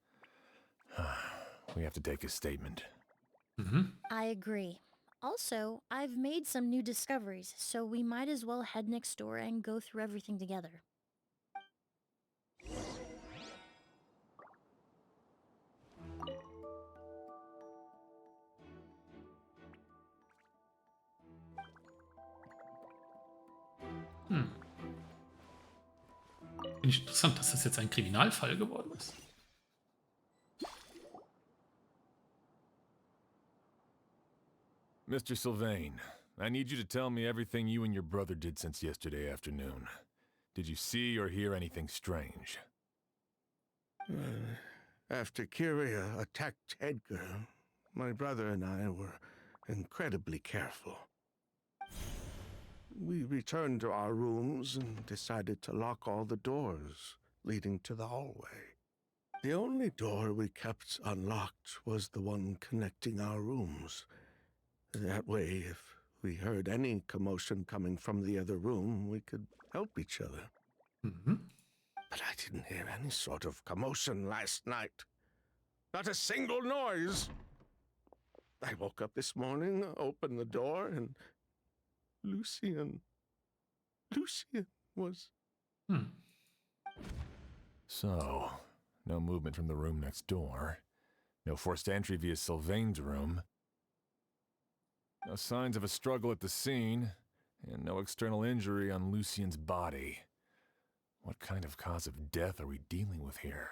We have to take his statement. I agree. Also, I've made some new discoveries, so we might as well head next door and go through everything together. Finde ich interessant, dass das jetzt ein Kriminalfall geworden ist. Mr. Sylvain, I need you to tell me everything you and your brother did since yesterday afternoon. Did you see or hear anything strange? After Kyria attacked Edgar, my brother and I were incredibly careful. We returned to our rooms and decided to lock all the doors leading to the hallway. The only door we kept unlocked was the one connecting our rooms. That way, if we heard any commotion coming from the other room, we could help each other. Mhm. But I didn't hear any sort of commotion last night. Not a single noise. I woke up this morning, opened the door, and Lucian was... Hm. So, no movement from the room next door. No forced entry via Sylvain's room. No signs of a struggle at the scene. And no external injury on Lucian's body. What kind of cause of death are we dealing with here?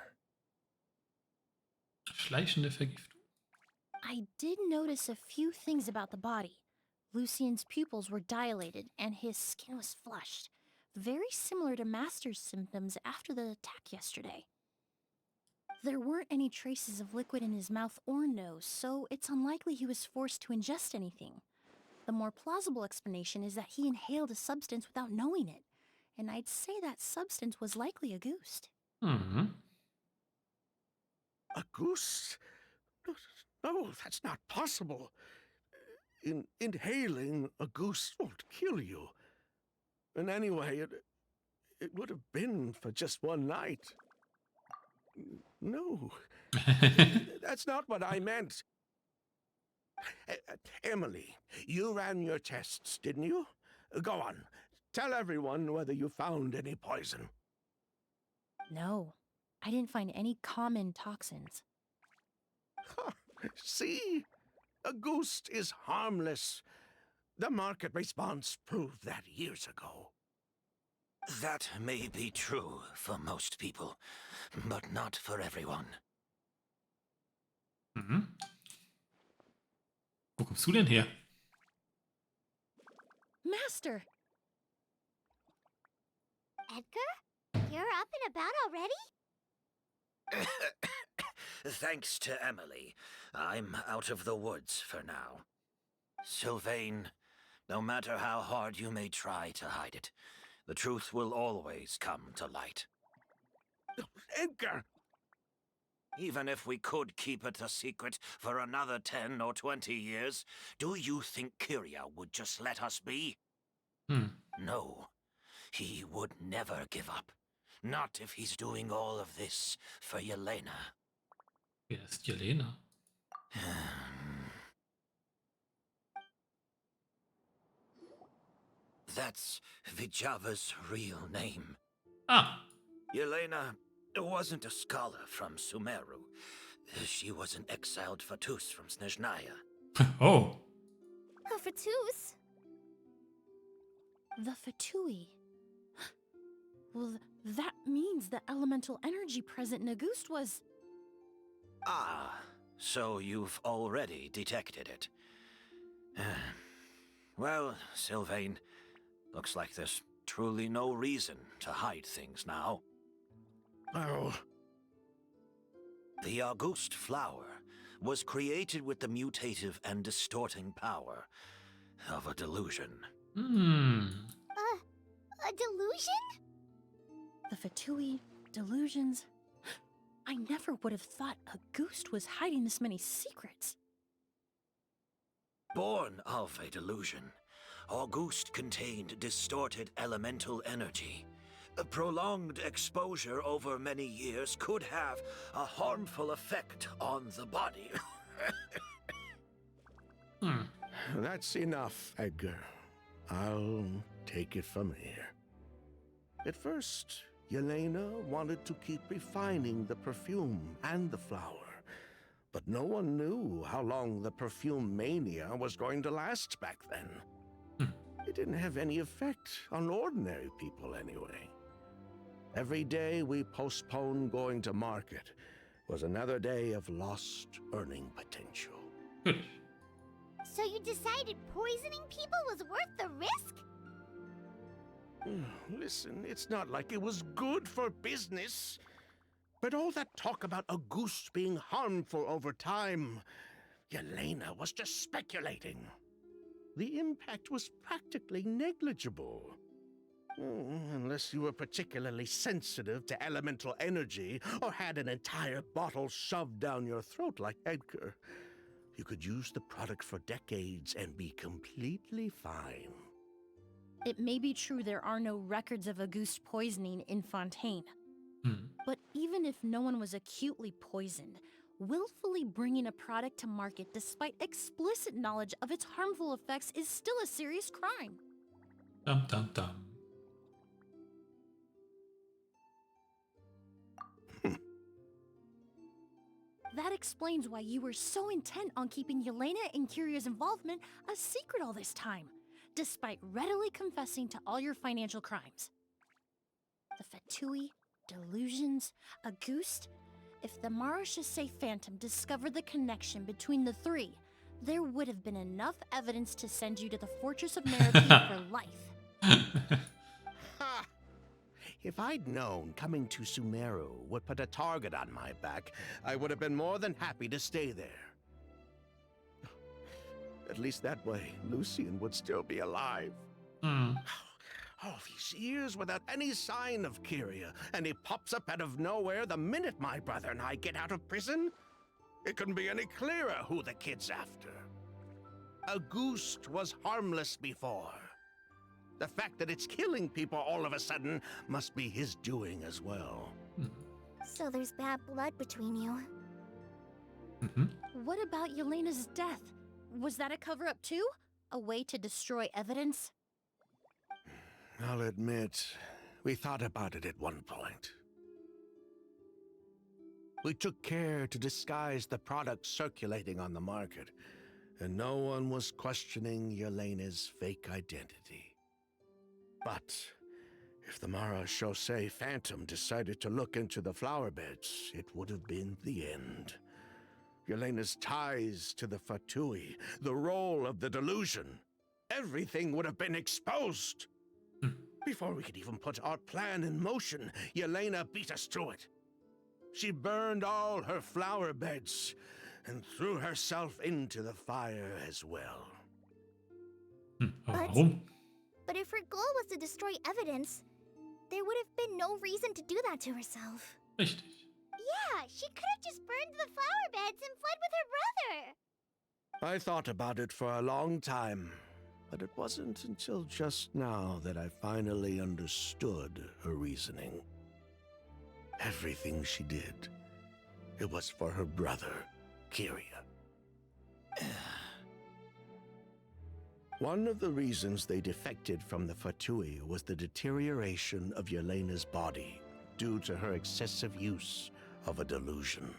Schleichende Vergiftung. I did notice a few things about the body. Lucian's pupils were dilated and his skin was flushed, very similar to Master's symptoms after the attack yesterday. There weren't any traces of liquid in his mouth or nose, so it's unlikely he was forced to ingest anything. The more plausible explanation is that he inhaled a substance without knowing it, and I'd say that substance was likely a ghost. Mhm. A goose? No, that's not possible. Inhaling a goose won't kill you. And anyway, it would have been for just one night. No, that's not what I meant. Emilie, you ran your tests, didn't you? Go on. Tell everyone whether you found any poison. No, I didn't find any common toxins. See? A ghost is harmless. The market response proved that years ago. That may be true for most people, but not for everyone. Mhm. Wo kommst du denn her? Master! Edgar? You're up and about already? Thanks to Emilie, I'm out of the woods for now. Sylvain, no matter how hard you may try to hide it, the truth will always come to light. Edgar! Even if we could keep it a secret for another 10 or 20 years, do you think Kyria would just let us be? Hm. No, he would never give up. Not if he's doing all of this for Yelena. Wer ist Jelena? That's Vijava's real name. Ah! Yelena wasn't a scholar from Sumeru. She was an exiled Fatus from Snezhnaya. Oh! Oh, Fatus. The Fatui. Well, that means the elemental energy present in a ghost was... Ah, so you've already detected it. Well, Sylvain, looks like there's truly no reason to hide things now. Oh, The August flower was created with the mutative and distorting power of a delusion. Hm. A delusion? The Fatui, delusions... I never would have thought a ghost was hiding this many secrets. Born of a delusion, August contained distorted elemental energy. A prolonged exposure over many years could have a harmful effect on the body. Hm. that's enough, Edgar. I'll take it from here. At first, Yelena wanted to keep refining the perfume and the flower, but no one knew how long the perfume mania was going to last back then. It didn't have any effect on ordinary people anyway. Every day we postponed going to market was another day of lost earning potential. Gut. So you decided poisoning people was worth the risk? Listen, it's not like it was good for business. But all that talk about a goose being harmful over time, Yelena was just speculating. The impact was practically negligible. Unless you were particularly sensitive to elemental energy or had an entire bottle shoved down your throat like Edgar. You could use the product for decades and be completely fine. It may be true there are no records of Auguste poisoning in Fontaine. But even if no one was acutely poisoned, willfully bringing a product to market despite explicit knowledge of its harmful effects is still a serious crime. Dum dum dum. That explains why you were so intent on keeping Yelena and Kyria's involvement a secret all this time, despite readily confessing to all your financial crimes. The Fatui, delusions, Auguste. If the Marechaussee Phantom discovered the connection between the three, there would have been enough evidence to send you to the Fortress of Maripede for life. Ha! If I'd known coming to Sumeru would put a target on my back, I would have been more than happy to stay there. At least that way, Lucian would still be alive. All these years without any sign of Kyria, and he pops up out of nowhere the minute my brother and I get out of prison? It couldn't be any clearer who the kid's after. Auguste was harmless before. The fact that it's killing people all of a sudden must be his doing as well. So there's bad blood between you. What about Yelena's death? Was that a cover-up too? A way to destroy evidence? I'll admit, we thought about it at one point. We took care to disguise the products circulating on the market, and no one was questioning Yelena's fake identity. But if the Marechaussee Phantom decided to look into the flower beds, it would have been the end. Yelena's ties to the Fatui, the role of the delusion, everything would have been exposed. Before we could even put our plan in motion, Yelena beat us to it. She burned all her flower beds and threw herself into the fire as well. But if her goal was to destroy evidence, there would have been no reason to do that to herself. Richtig. Yeah, she could have just burned the flower beds and fled with her brother. I thought about it for a long time, but it wasn't until just now that I finally understood her reasoning. Everything she did, it was for her brother, Kyria. One of the reasons they defected from the Fatui was the deterioration of Yelena's body due to her excessive use of a delusion.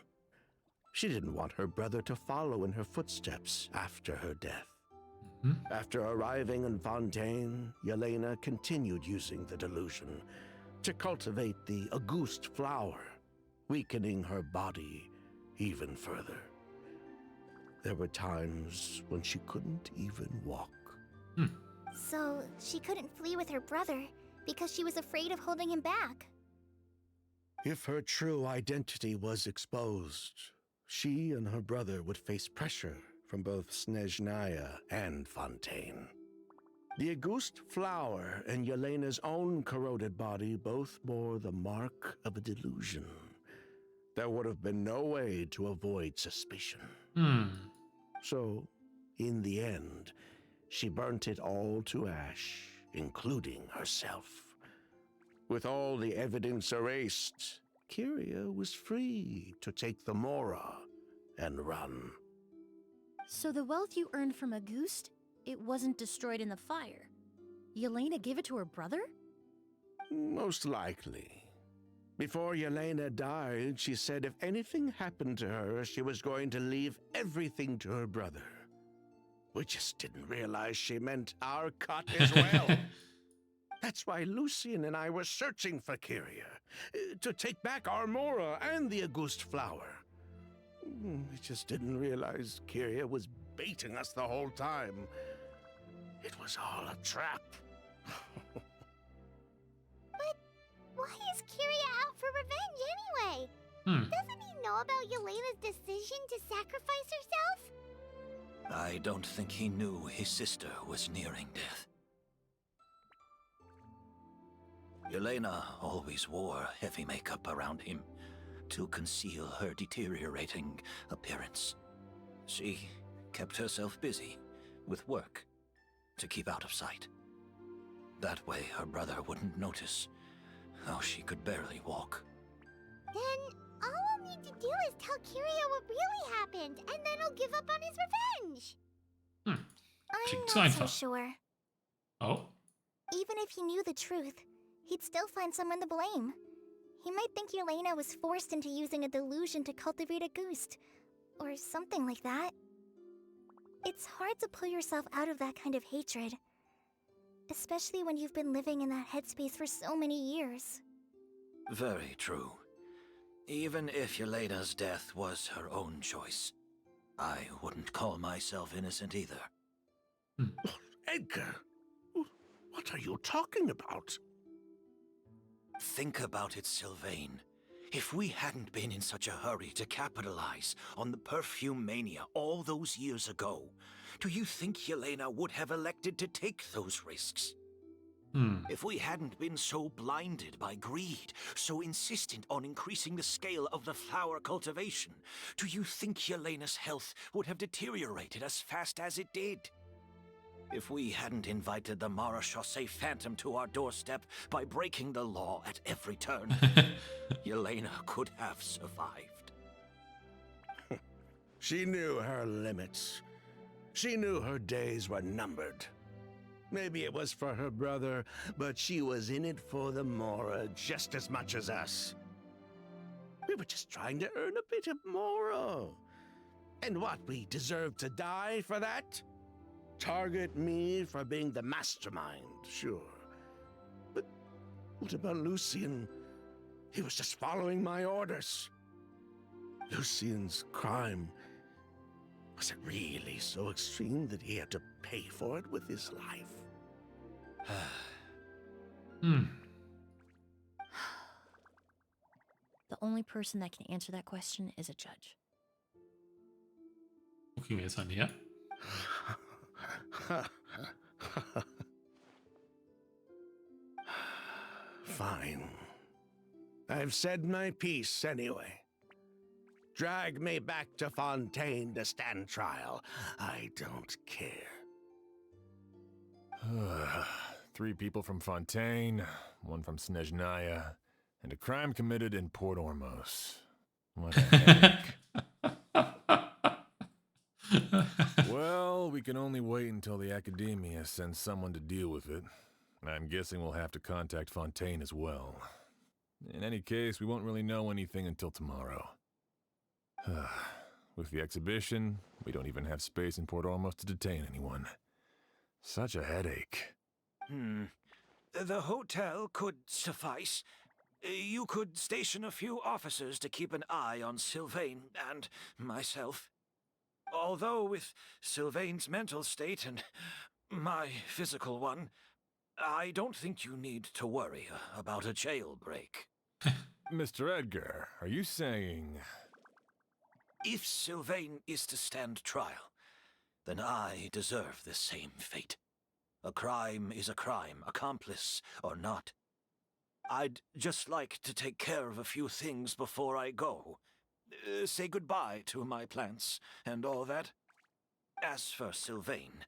She didn't want her brother to follow in her footsteps after her death. After arriving in Fontaine, Yelena continued using the delusion to cultivate the Auguste flower, weakening her body even further. There were times when she couldn't even walk. So she couldn't flee with her brother because she was afraid of holding him back. If her true identity was exposed, she and her brother would face pressure from both Snezhnaya and Fontaine. The Auguste flower and Yelena's own corroded body both bore the mark of a delusion. There would have been no way to avoid suspicion. So, in the end, she burnt it all to ash, including herself. With all the evidence erased, Kyria was free to take the Mora and run. So the wealth you earned from Auguste, it wasn't destroyed in the fire. Yelena gave it to her brother? Most likely. Before Yelena died, she said if anything happened to her, she was going to leave everything to her brother. We just didn't realize she meant our cut as well. That's why Lucian and I were searching for Kyria, to take back our Mora and the Auguste flower. We just didn't realize Kyria was baiting us the whole time. It was all a trap. But why is Kyria out for revenge anyway? Doesn't he know about Yelena's decision to sacrifice herself? I don't think he knew his sister was nearing death. Yelena always wore heavy makeup around him to conceal her deteriorating appearance. She kept herself busy with work to keep out of sight. That way her brother wouldn't notice how she could barely walk. Then all we'll need to do is tell Kyria what really happened, and then he'll give up on his revenge. Klingt I'm so not so einfach. sure. Oh? Even if he knew the truth, he'd still find someone to blame. He might think Yelena was forced into using a delusion to cultivate a ghost, or something like that. It's hard to pull yourself out of that kind of hatred, especially when you've been living in that headspace for so many years. Very true. Even if Yelena's death was her own choice, I wouldn't call myself innocent either. Edgar, what are you talking about? Think about it, Sylvain. If we hadn't been in such a hurry to capitalize on the perfume mania all those years ago, do you think Yelena would have elected to take those risks? If we hadn't been so blinded by greed, so insistent on increasing the scale of the flower cultivation, do you think Yelena's health would have deteriorated as fast as it did? If we hadn't invited the Marechaussee Phantom to our doorstep by breaking the law at every turn, Yelena could have survived. She knew her limits. She knew her days were numbered. Maybe it was for her brother, but she was in it for the Mora just as much as us. We were just trying to earn a bit of Mora. And what, we deserve to die for that? Target me for being the mastermind, sure. But what about Lucian? He was just following my orders. Lucian's crime, was it really so extreme that he had to pay for it with his life? The only person that can answer that question is a judge. Gucken wir jetzt mal näher. Fine. I've said my piece anyway. Drag me back to Fontaine to stand trial. I don't care. 3 people from Fontaine, 1 from Snezhnaya, and a crime committed in Port Ormos. What a headache. Well, we can only wait until the Academia sends someone to deal with it. I'm guessing we'll have to contact Fontaine as well. In any case, we won't really know anything until tomorrow. With the exhibition, we don't even have space in Port Ormos to detain anyone. Such a headache. The hotel could suffice. You could station a few officers to keep an eye on Sylvain and myself. Although with Sylvain's mental state and my physical one, I don't think you need to worry about a jailbreak. Mr. Edgar, are you saying... If Sylvain is to stand trial, then I deserve the same fate. A crime is a crime, accomplice or not. I'd just like to take care of a few things before I go. Say goodbye to my plants and all that. As for Sylvain,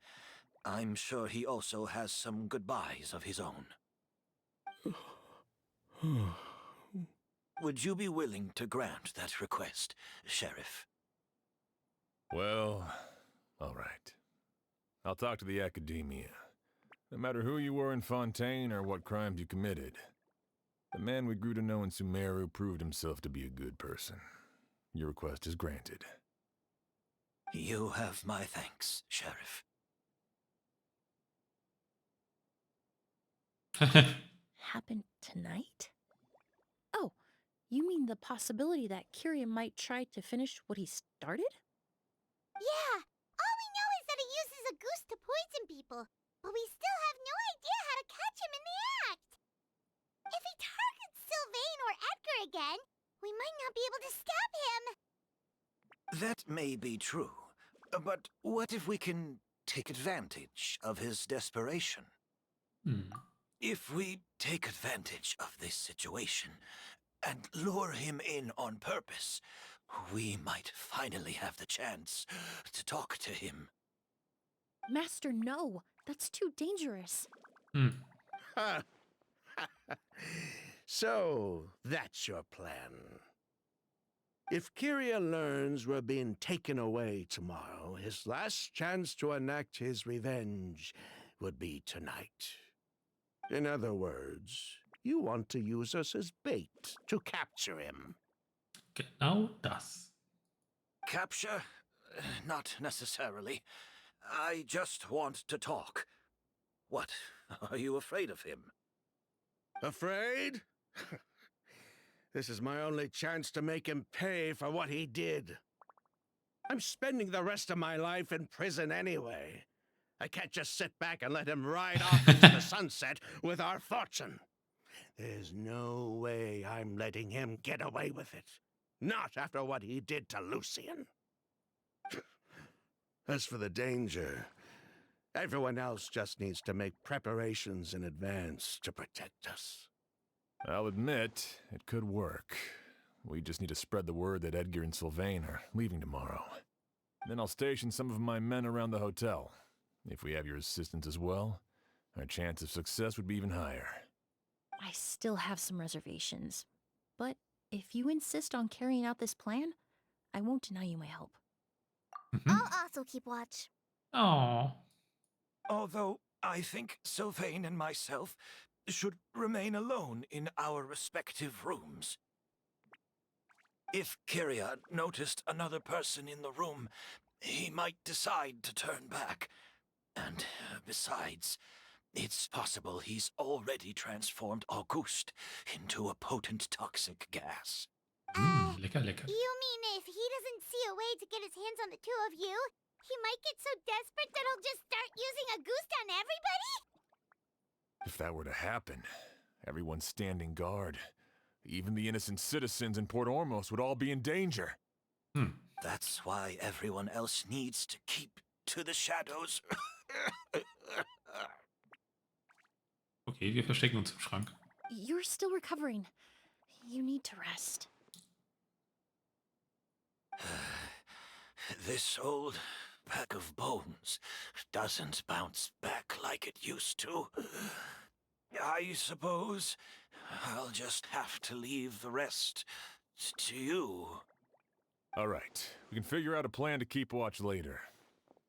I'm sure he also has some goodbyes of his own. Would you be willing to grant that request, Sheriff? Well, all right. I'll talk to the Academia. No matter who you were in Fontaine or what crimes you committed, the man we grew to know in Sumeru proved himself to be a good person. Your request is granted. You have my thanks, Sheriff. Happen tonight? Oh, you mean the possibility that Kyria might try to finish what he started? Yeah, all we know a goose to poison people, but we still have no idea how to catch him in the act. If he targets Sylvain or Edgar again, we might not be able to stop him. That may be true, but what if we can take advantage of his desperation? Hm. If we take advantage of this situation and lure him in on purpose, we might finally have the chance to talk to him. Master, no. That's too dangerous. Hm. So, that's your plan. If Kyria learns we're being taken away tomorrow, his last chance to enact his revenge would be tonight. In other words, you want to use us as bait to capture him. Genau das. Capture? Not necessarily. I just want to talk. What? Are you afraid of him? Afraid? This is my only chance to make him pay for what he did. I'm spending the rest of my life in prison anyway. I can't just sit back and let him ride off into the sunset with our fortune. There's no way I'm letting him get away with it. Not after what he did to Lucian. As for the danger, everyone else just needs to make preparations in advance to protect us. I'll admit, it could work. We just need to spread the word that Edgar and Sylvain are leaving tomorrow. Then I'll station some of my men around the hotel. If we have your assistance as well, our chance of success would be even higher. I still have some reservations. But if you insist on carrying out this plan, I won't deny you my help. Mhm. I'll also keep watch. Oh. Although I think Sylvain and myself should remain alone in our respective rooms. If Kyria noticed another person in the room, he might decide to turn back. And besides, it's possible he's already transformed Auguste into a potent toxic gas. Lecker, lecker. You mean if he doesn't see a way to get his hands on the two of you, he might get so desperate that he'll just start using a goose on everybody? If that were to happen, everyone standing guard, even the innocent citizens in Port Ormos would all be in danger. That's why everyone else needs to keep to the shadows. Okay, wir verstecken uns im Schrank. You're still recovering. You need to rest. This old pack of bones doesn't bounce back like it used to. I suppose I'll just have to leave the rest to you. All right, we can figure out a plan to keep watch later.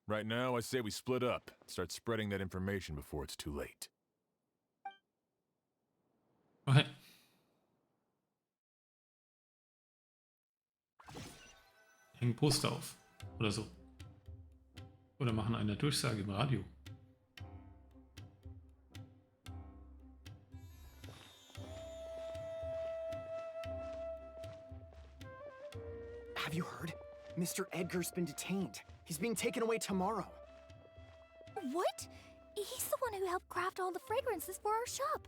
Right now, I say we split up, start spreading that information before it's too late. Okay. Hängen Poster auf. Oder so. Oder machen eine Durchsage im Radio. Have you heard? Mr. Edgar's been detained. He's being taken away tomorrow. What? He's the one who helped craft all the fragrances for our shop.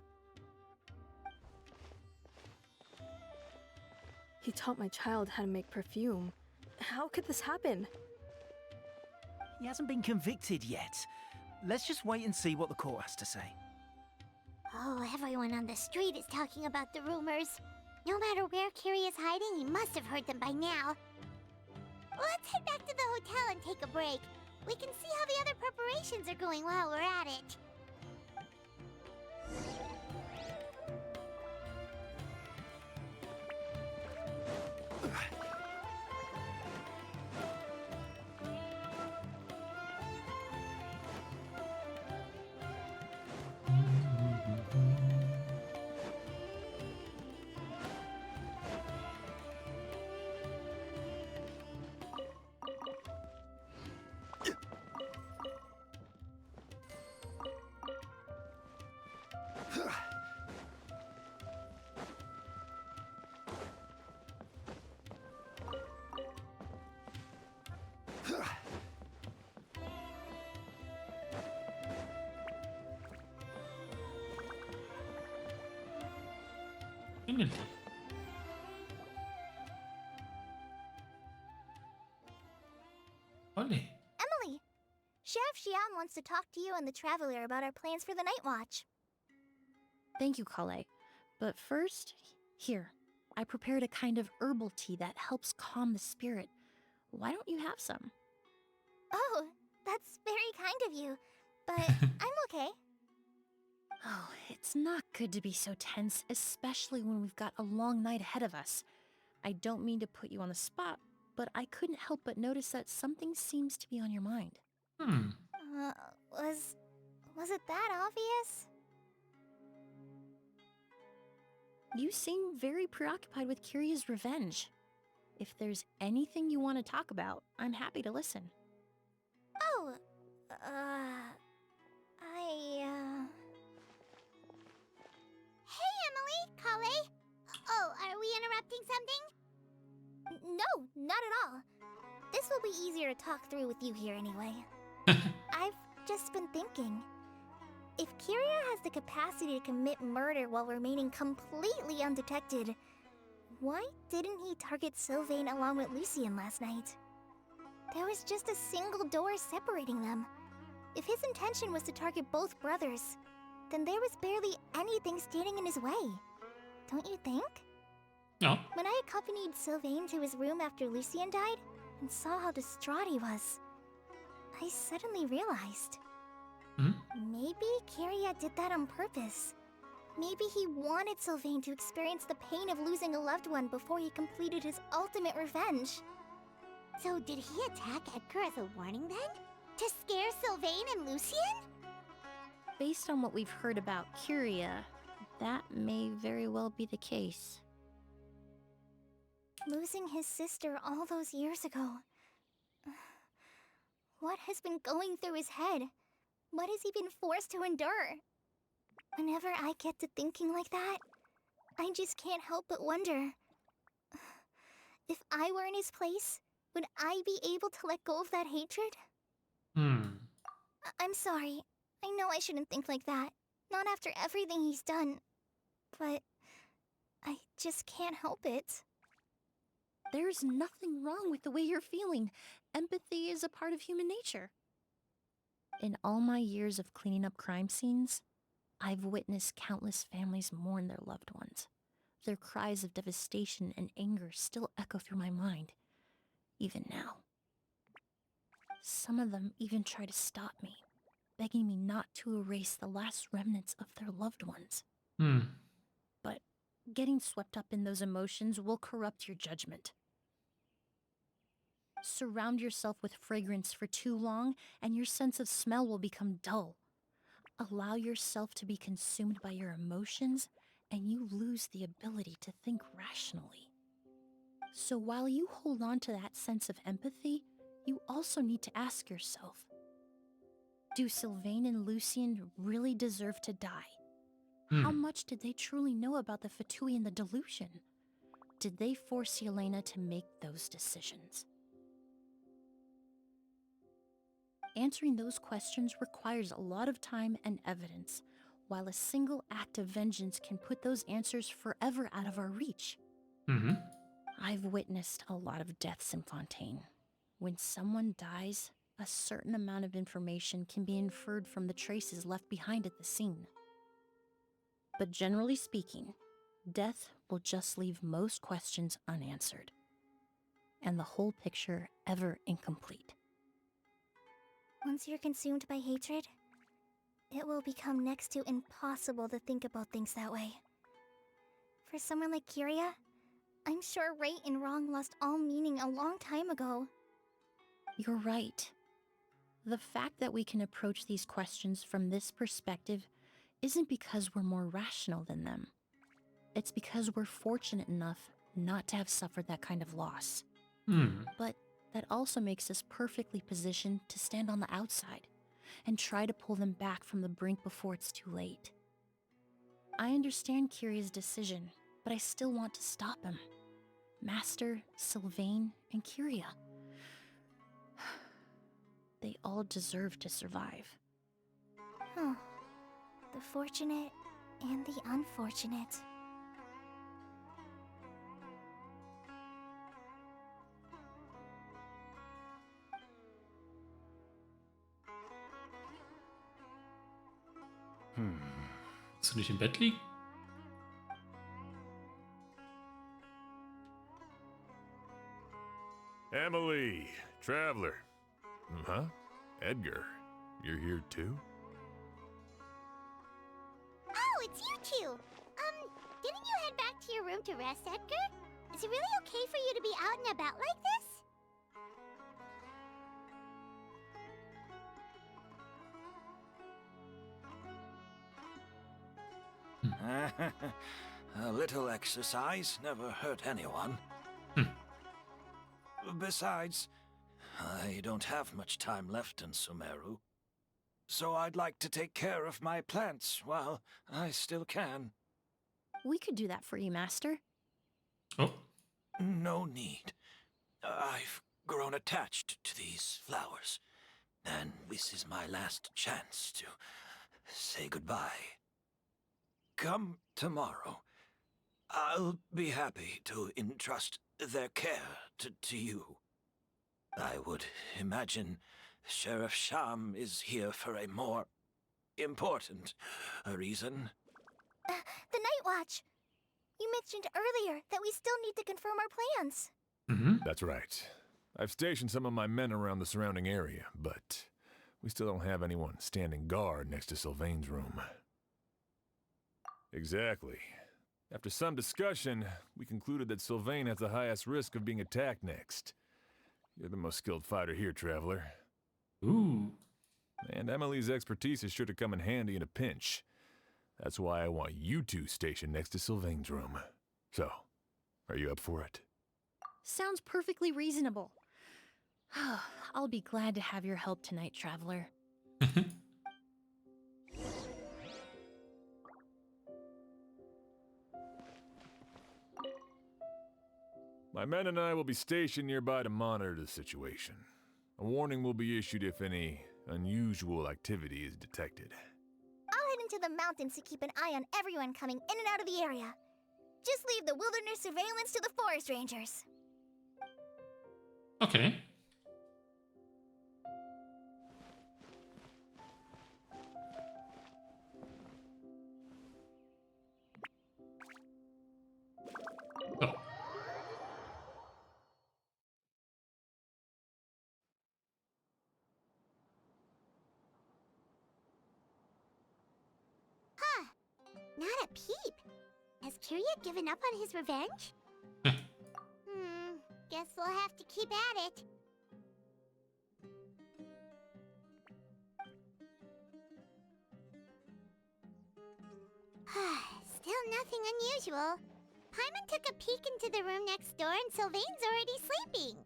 He taught my child how to make perfume. How could this happen? He hasn't been convicted yet. Let's just wait and see what the court has to say. Oh, everyone on the street is talking about the rumors. No matter where Kyria is hiding, he must have heard them by now. Let's head back to the hotel and take a break. We can see how the other preparations are going while we're at it. Emilie. Ollie. Emily, Sheriff Xian wants to talk to you and the Traveler about our plans for the Night Watch. Thank you, Kale. But first, here, I prepared a kind of herbal tea that helps calm the spirit. Why don't you have some? Oh, that's very kind of you, but I'm okay. Oh, it's not good to be so tense, especially when we've got a long night ahead of us. I don't mean to put you on the spot, but I couldn't help but notice that something seems to be on your mind. Hmm. Was it that obvious? You seem very preoccupied with Kyria's revenge. If there's anything you want to talk about, I'm happy to listen. Oh, Hey, Emily, Kale. Oh, are we interrupting something? No, not at all. This will be easier to talk through with you here anyway. I've just been thinking. If Kyria has the capacity to commit murder while remaining completely undetected, why didn't he target Sylvain along with Lucien last night? There was just a single door separating them. If his intention was to target both brothers, then there was barely anything standing in his way. Don't you think? No. When I accompanied Sylvain to his room after Lucien died and saw how distraught he was, I suddenly realized. Maybe Kyria did that on purpose. Maybe he wanted Sylvain to experience the pain of losing a loved one before he completed his ultimate revenge. So did he attack Edgar as a warning then? To scare Sylvain and Lucien? Based on what we've heard about Kyria, that may very well be the case. Losing his sister all those years ago. What has been going through his head? What has he been forced to endure? Whenever I get to thinking like that, I just can't help but wonder. If I were in his place, would I be able to let go of that hatred? I'm sorry. I know I shouldn't think like that. Not after everything he's done. But I just can't help it. There's nothing wrong with the way you're feeling. Empathy is a part of human nature. In all my years of cleaning up crime scenes, I've witnessed countless families mourn their loved ones. Their cries of devastation and anger still echo through my mind, even now. Some of them even try to stop me, begging me not to erase the last remnants of their loved ones. But getting swept up in those emotions will corrupt your judgment. Surround yourself with fragrance for too long, and your sense of smell will become dull. Allow yourself to be consumed by your emotions, and you lose the ability to think rationally. So while you hold on to that sense of empathy, you also need to ask yourself, do Sylvain and Lucien really deserve to die? How much did they truly know about the Fatui and the delusion? Did they force Yelena to make those decisions? Answering those questions requires a lot of time and evidence, while a single act of vengeance can put those answers forever out of our reach. I've witnessed a lot of deaths in Fontaine. When someone dies, a certain amount of information can be inferred from the traces left behind at the scene. But generally speaking, death will just leave most questions unanswered, and the whole picture ever incomplete. Once you're consumed by hatred, it will become next to impossible to think about things that way. For someone like Kyria, I'm sure right and wrong lost all meaning a long time ago. You're right. The fact that we can approach these questions from this perspective isn't because we're more rational than them. It's because we're fortunate enough not to have suffered that kind of loss. But that also makes us perfectly positioned to stand on the outside and try to pull them back from the brink before it's too late. I understand Kyria's decision, but I still want to stop him. Master, Sylvain, and Kyria. They all deserve to survive. The fortunate and the unfortunate. Willst du nicht im Bett liegen? Emilie, traveler. Huh? Edgar, you're here too? Oh, it's you two! Didn't you head back to your room to rest, Edgar? Is it really okay for you to be out and about like this? A little exercise never hurt anyone. Besides, I don't have much time left in Sumeru. So I'd like to take care of my plants while I still can. We could do that for you, Master. Oh. No need. I've grown attached to these flowers, and this is my last chance to say goodbye. Come tomorrow. I'll be happy to entrust their care to you. I would imagine Sheriff Sham is here for a more important reason. The Night Watch! You mentioned earlier that we still need to confirm our plans. That's right. I've stationed some of my men around the surrounding area, but we still don't have anyone standing guard next to Sylvain's room. Exactly. After some discussion, we concluded that Sylvain has the highest risk of being attacked next. You're the most skilled fighter here, traveler. Ooh. And Emilie's expertise is sure to come in handy in a pinch. That's why I want you two stationed next to Sylvain's room. So, are you up for it? Sounds perfectly reasonable. I'll be glad to have your help tonight, traveler. My men and I will be stationed nearby to monitor the situation. A warning will be issued if any unusual activity is detected. I'll head into the mountains to keep an eye on everyone coming in and out of the area. Just leave the wilderness surveillance to the forest rangers. Okay. So. Huh. Not a peep. Has Kirya given up on his revenge? Guess we'll have to keep at it. Still nothing unusual. Paimon took a peek into the room next door and Sylvain's already sleeping.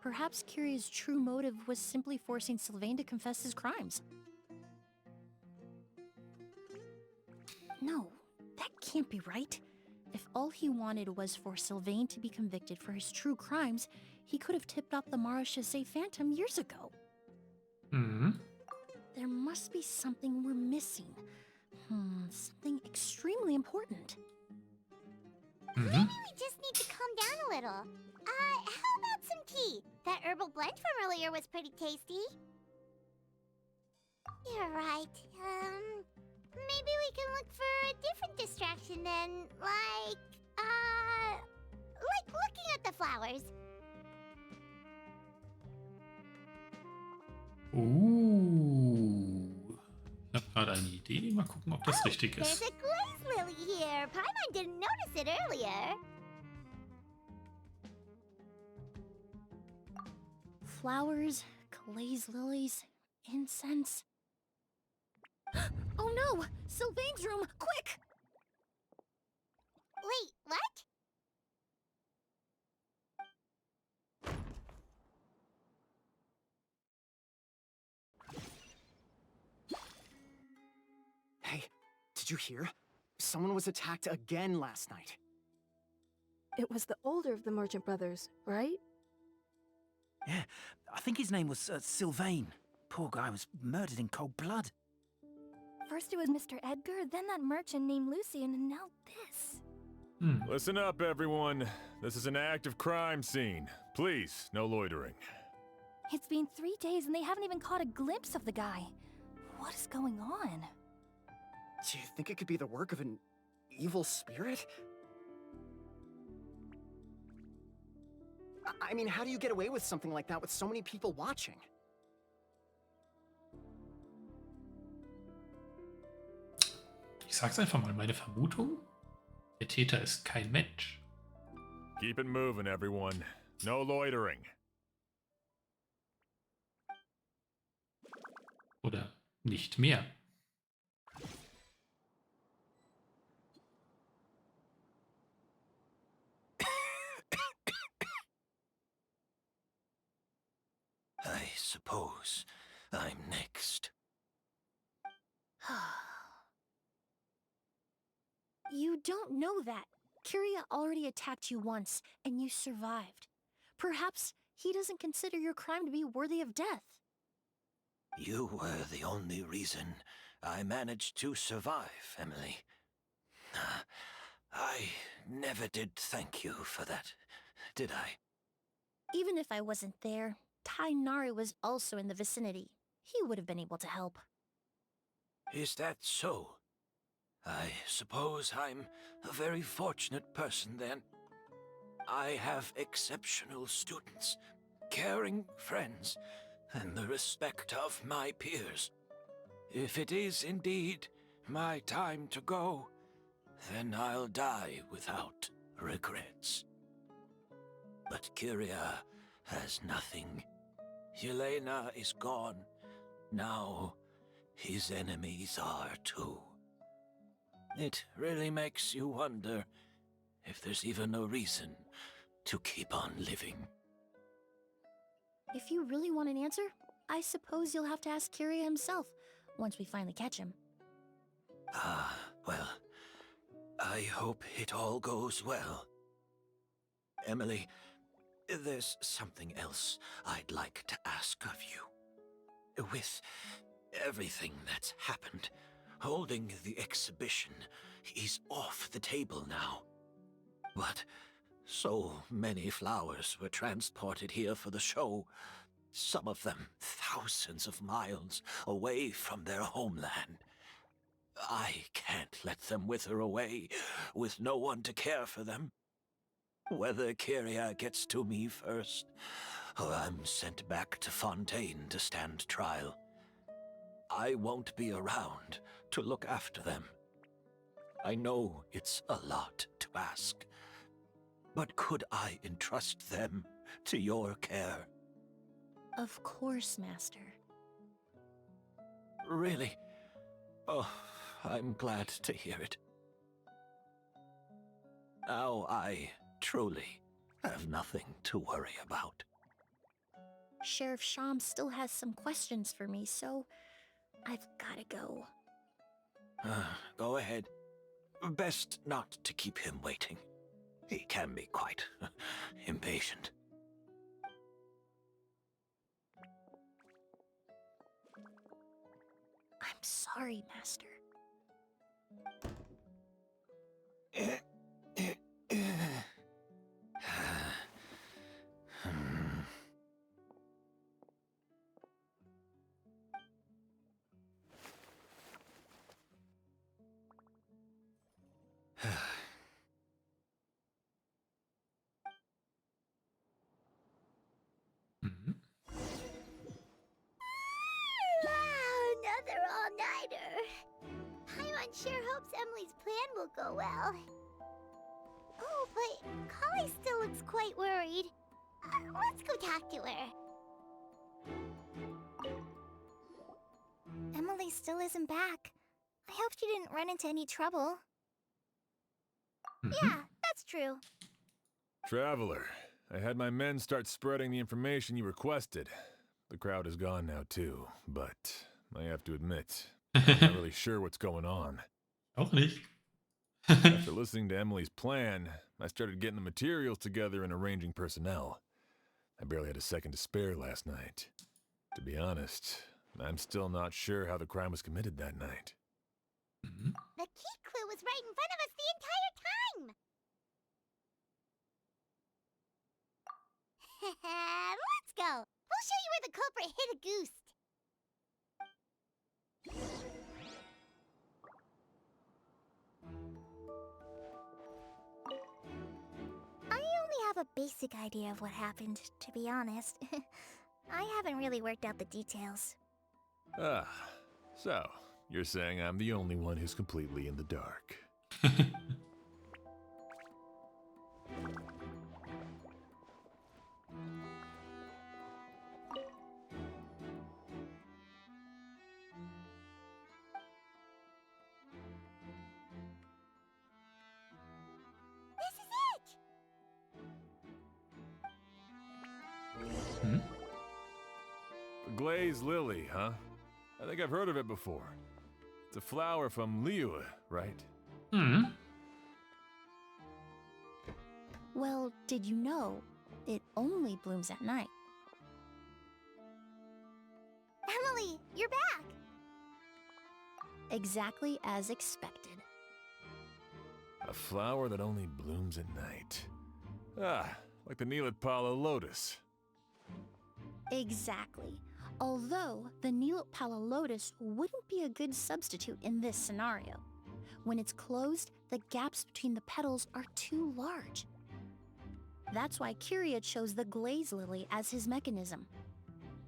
Perhaps Kirya's true motive was simply forcing Sylvain to confess his crimes. No, that can't be right. If all he wanted was for Sylvain to be convicted for his true crimes, he could have tipped off the Marechaussee Phantom years ago. There must be something we're missing. Something extremely important. Maybe we just need to calm down a little. How about some tea? That herbal blend from earlier was pretty tasty. You're right. Maybe we can look for a different distraction then, like looking at the flowers. Ich habe gerade eine Idee. Mal gucken, ob das richtig There's ist. a glaze lily here. Paimon didn't notice it earlier. Flowers, glaze lilies, incense. Oh no! Sylvain's room! Quick! Wait, what? Hey, did you hear? Someone was attacked again last night. It was the older of the merchant brothers, right? Yeah, I think his name was Sylvain. Poor guy was murdered in cold blood. First it was Mr. Edgar, then that merchant named Lucian, and now this. Listen up, everyone. This is an active crime scene. Please, no loitering. It's been 3 days and they haven't even caught a glimpse of the guy. What is going on? Do you think it could be the work of an evil spirit? I mean, how do you get away with something like that with so many people watching? Ich sag's einfach mal, meine Vermutung, der Täter ist kein Mensch. Keep it moving, everyone. No loitering. Oder nicht mehr. I suppose I'm next. You don't know that. Kyria already attacked you once, and you survived. Perhaps he doesn't consider your crime to be worthy of death. You were the only reason I managed to survive, Emilie. I never did thank you for that, did I? Even if I wasn't there, Tainari was also in the vicinity. He would have been able to help. Is that so? I suppose I'm a very fortunate person then. I have exceptional students, caring friends, and the respect of my peers. If it is indeed my time to go, then I'll die without regrets. But Kyria has nothing. Yelena is gone. Now his enemies are too. It really makes you wonder if there's even a reason to keep on living. If you really want an answer, I suppose you'll have to ask Kyria himself once we finally catch him. Well, I hope it all goes well. Emilie, there's something else I'd like to ask of you. With everything that's happened, holding the exhibition is off the table now. But so many flowers were transported here for the show, some of them thousands of miles away from their homeland. I can't let them wither away with no one to care for them. Whether Kyria gets to me first, or I'm sent back to Fontaine to stand trial, I won't be around to look after them. I know it's a lot to ask, but could I entrust them to your care? Of course, Master. Really? Oh, I'm glad to hear it. Now I truly have nothing to worry about. Sheriff Sham still has some questions for me, so I've gotta go. Go ahead. Best not to keep him waiting. He can be quite impatient. I'm sorry, Master. Another all-nighter. Paimon sure hopes Emilie's plan will go well. Oh, but Kali still looks quite worried. Let's go talk to her. Emilie still isn't back. I hope she didn't run into any trouble. Yeah, that's true. Traveler, I had my men start spreading the information you requested. The crowd is gone now too, but I have to admit, I'm not really sure what's going on. Auch nicht. After listening to Emily's plan, I started getting the materials together and arranging personnel. I barely had a second to spare last night. To be honest, I'm still not sure how the crime was committed that night. The key clue was right in front of us the entire time! Let's go! We'll show you where the culprit hid a goose. a basic idea of what happened, to be honest. I haven't really worked out the details. Ah, so you're saying I'm the only one who's completely in the dark. This is it! Hmm? The glazed lily, huh? I think I've heard of it before. It's a flower from Liyue, right? Hmm. Well, did you know it only blooms at night? Emilie, you're back! Exactly as expected. A flower that only blooms at night. Ah, like the Neelitpala lotus. Exactly. Although the Neelitpala lotus wouldn't be a good substitute in this scenario. When it's closed, the gaps between the petals are too large. That's why Kyria chose the glaze lily as his mechanism.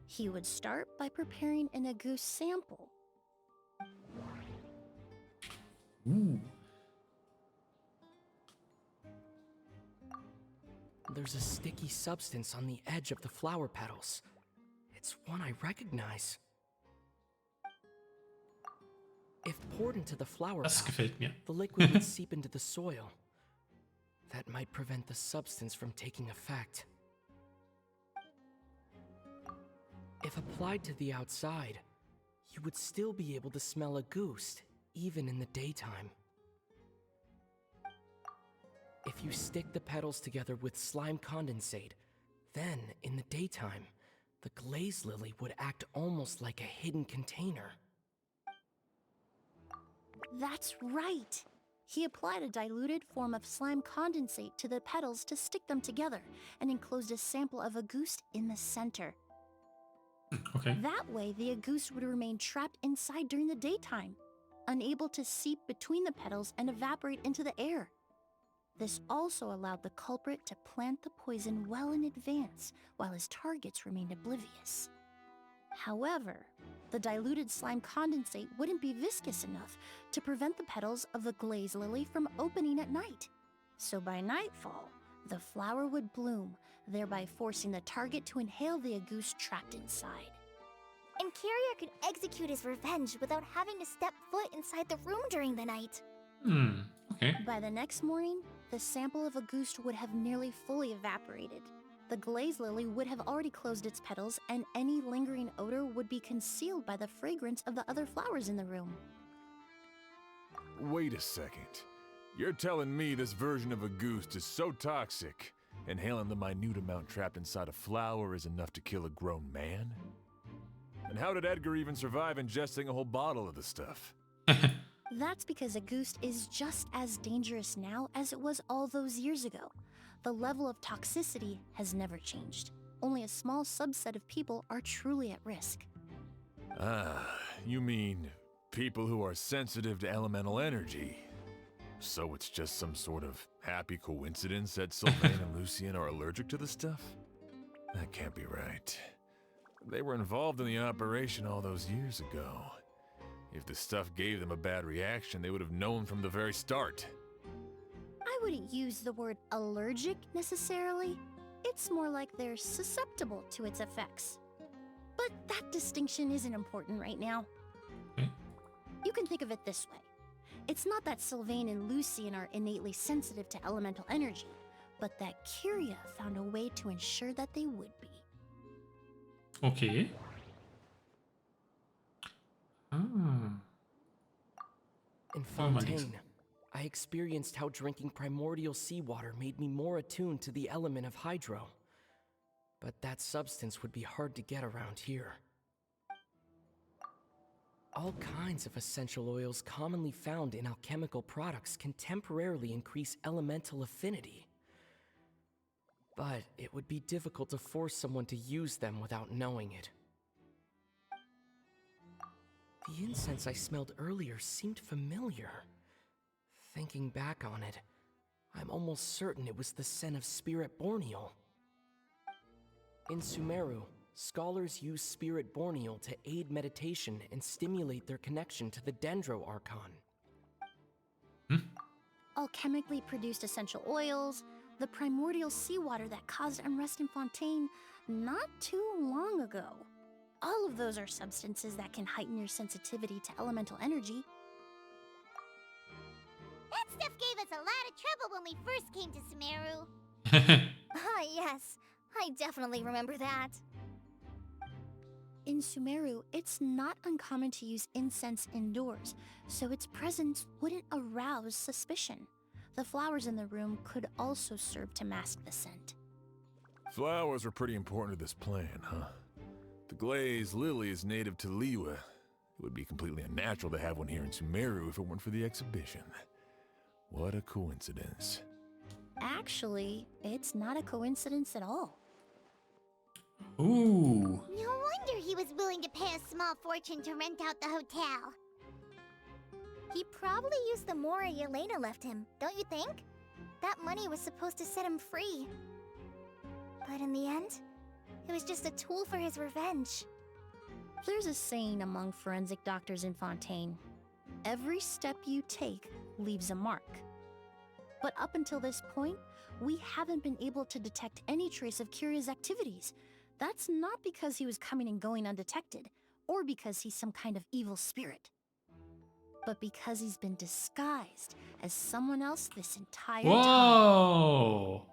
He would start by preparing an Agus sample. Ooh. There's a sticky substance on the edge of the flower petals. It's one I recognize. If poured into the flower Das pot, gefällt mir. the liquid would seep into the soil. That might prevent the substance from taking effect. If applied to the outside, you would still be able to smell a goose, even in the daytime. If you stick the petals together with slime condensate, then, in the daytime, the glaze lily would act almost like a hidden container. That's right! He applied a diluted form of slime condensate to the petals to stick them together and enclosed a sample of Agus in the center. Okay. That way, the Agus would remain trapped inside during the daytime, unable to seep between the petals and evaporate into the air. This also allowed the culprit to plant the poison well in advance, while his targets remained oblivious. However, the diluted slime condensate wouldn't be viscous enough to prevent the petals of the glaze lily from opening at night. So by nightfall, the flower would bloom, thereby forcing the target to inhale the Agus trapped inside. And Kyria could execute his revenge without having to step foot inside the room during the night. Okay. By the next morning, the sample of Agus would have nearly fully evaporated. The glaze lily would have already closed its petals, and any lingering odor would be concealed by the fragrance of the other flowers in the room. Wait a second. You're telling me this version of a goose is so toxic, inhaling the minute amount trapped inside a flower is enough to kill a grown man? And how did Edgar even survive ingesting a whole bottle of the stuff? That's because Agus is just as dangerous now as it was all those years ago. The level of toxicity has never changed. Only a small subset of people are truly at risk. Ah, you mean people who are sensitive to elemental energy. So it's just some sort of happy coincidence that Sylvain and Lucien are allergic to the stuff? That can't be right. They were involved in the operation all those years ago. If the stuff gave them a bad reaction, they would have known from the very start. I wouldn't use the word allergic necessarily. It's more like they're susceptible to its effects. But that distinction isn't important right now. You can think of it this way. It's not that Sylvain and Lucien are innately sensitive to elemental energy, but that Kyria found a way to ensure that they would be. Okay. Ah. In Fontaine, I experienced how drinking primordial seawater made me more attuned to the element of hydro. But that substance would be hard to get around here. All kinds of essential oils commonly found in alchemical products can temporarily increase elemental affinity. But it would be difficult to force someone to use them without knowing it. The incense I smelled earlier seemed familiar. Thinking back on it, I'm almost certain it was the scent of Spirit Borneal. In Sumeru, scholars use Spirit Borneal to aid meditation and stimulate their connection to the Dendro Archon. Alchemically produced essential oils, the primordial seawater that caused unrest in Fontaine not too long ago. All of those are substances that can heighten your sensitivity to elemental energy. That stuff gave us a lot of trouble when we first came to Sumeru. Ah, yes. I definitely remember that. In Sumeru, it's not uncommon to use incense indoors, so its presence wouldn't arouse suspicion. The flowers in the room could also serve to mask the scent. Flowers were pretty important to this plan, huh? The glazed lily is native to Liyue. It would be completely unnatural to have one here in Sumeru if it weren't for the exhibition. What a coincidence. Actually, it's not a coincidence at all. Ooh. No wonder he was willing to pay a small fortune to rent out the hotel. He probably used the Mora Yelena left him, don't you think? That money was supposed to set him free. But in the end, it was just a tool for his revenge. There's a saying among forensic doctors in Fontaine. Every step you take leaves a mark. But up until this point, we haven't been able to detect any trace of Kiria's activities. That's not because he was coming and going undetected, or because he's some kind of evil spirit, but because he's been disguised as someone else this entire time. Whoa!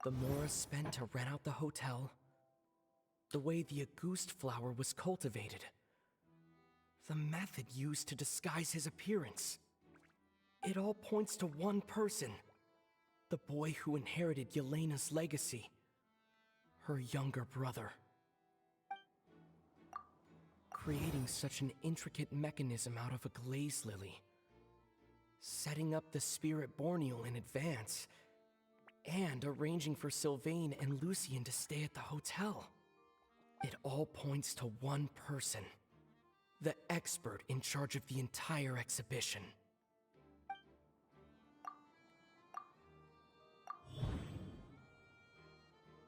The Mora spent to rent out the hotel, the way the Auguste flower was cultivated, the method used to disguise his appearance. It all points to one person, the boy who inherited Yelena's legacy, her younger brother. Creating such an intricate mechanism out of a glaze lily, setting up the Spirit Borneal in advance, and arranging for Sylvain and Lucien to stay at the hotel. It all points to one person, the expert in charge of the entire exhibition.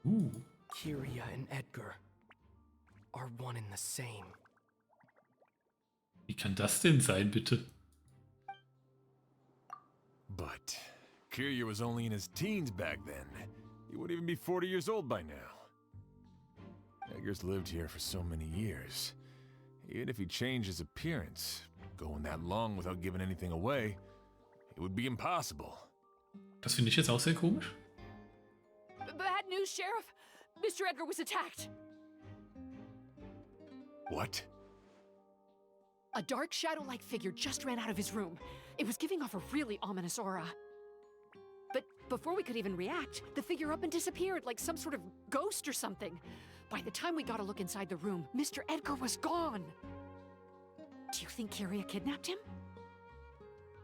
Ooh. Kiria and Edgar are one and the same. Wie kann das denn sein, bitte? But Kiria was only in his teens back then. He wouldn't even be 40 years old by now. Edgar's lived here for so many years. Even if he changed his appearance, going that long without giving anything away, it would be impossible. Das finde ich jetzt auch sehr komisch. Bad news, Sheriff. Mr. Edgar was attacked. What? A dark shadow-like figure just ran out of his room. It was giving off a really ominous aura. But before we could even react, the figure up and disappeared like some sort of ghost or something. By the time we got a look inside the room, Mr. Edgar was gone. Do you think Kiria kidnapped him?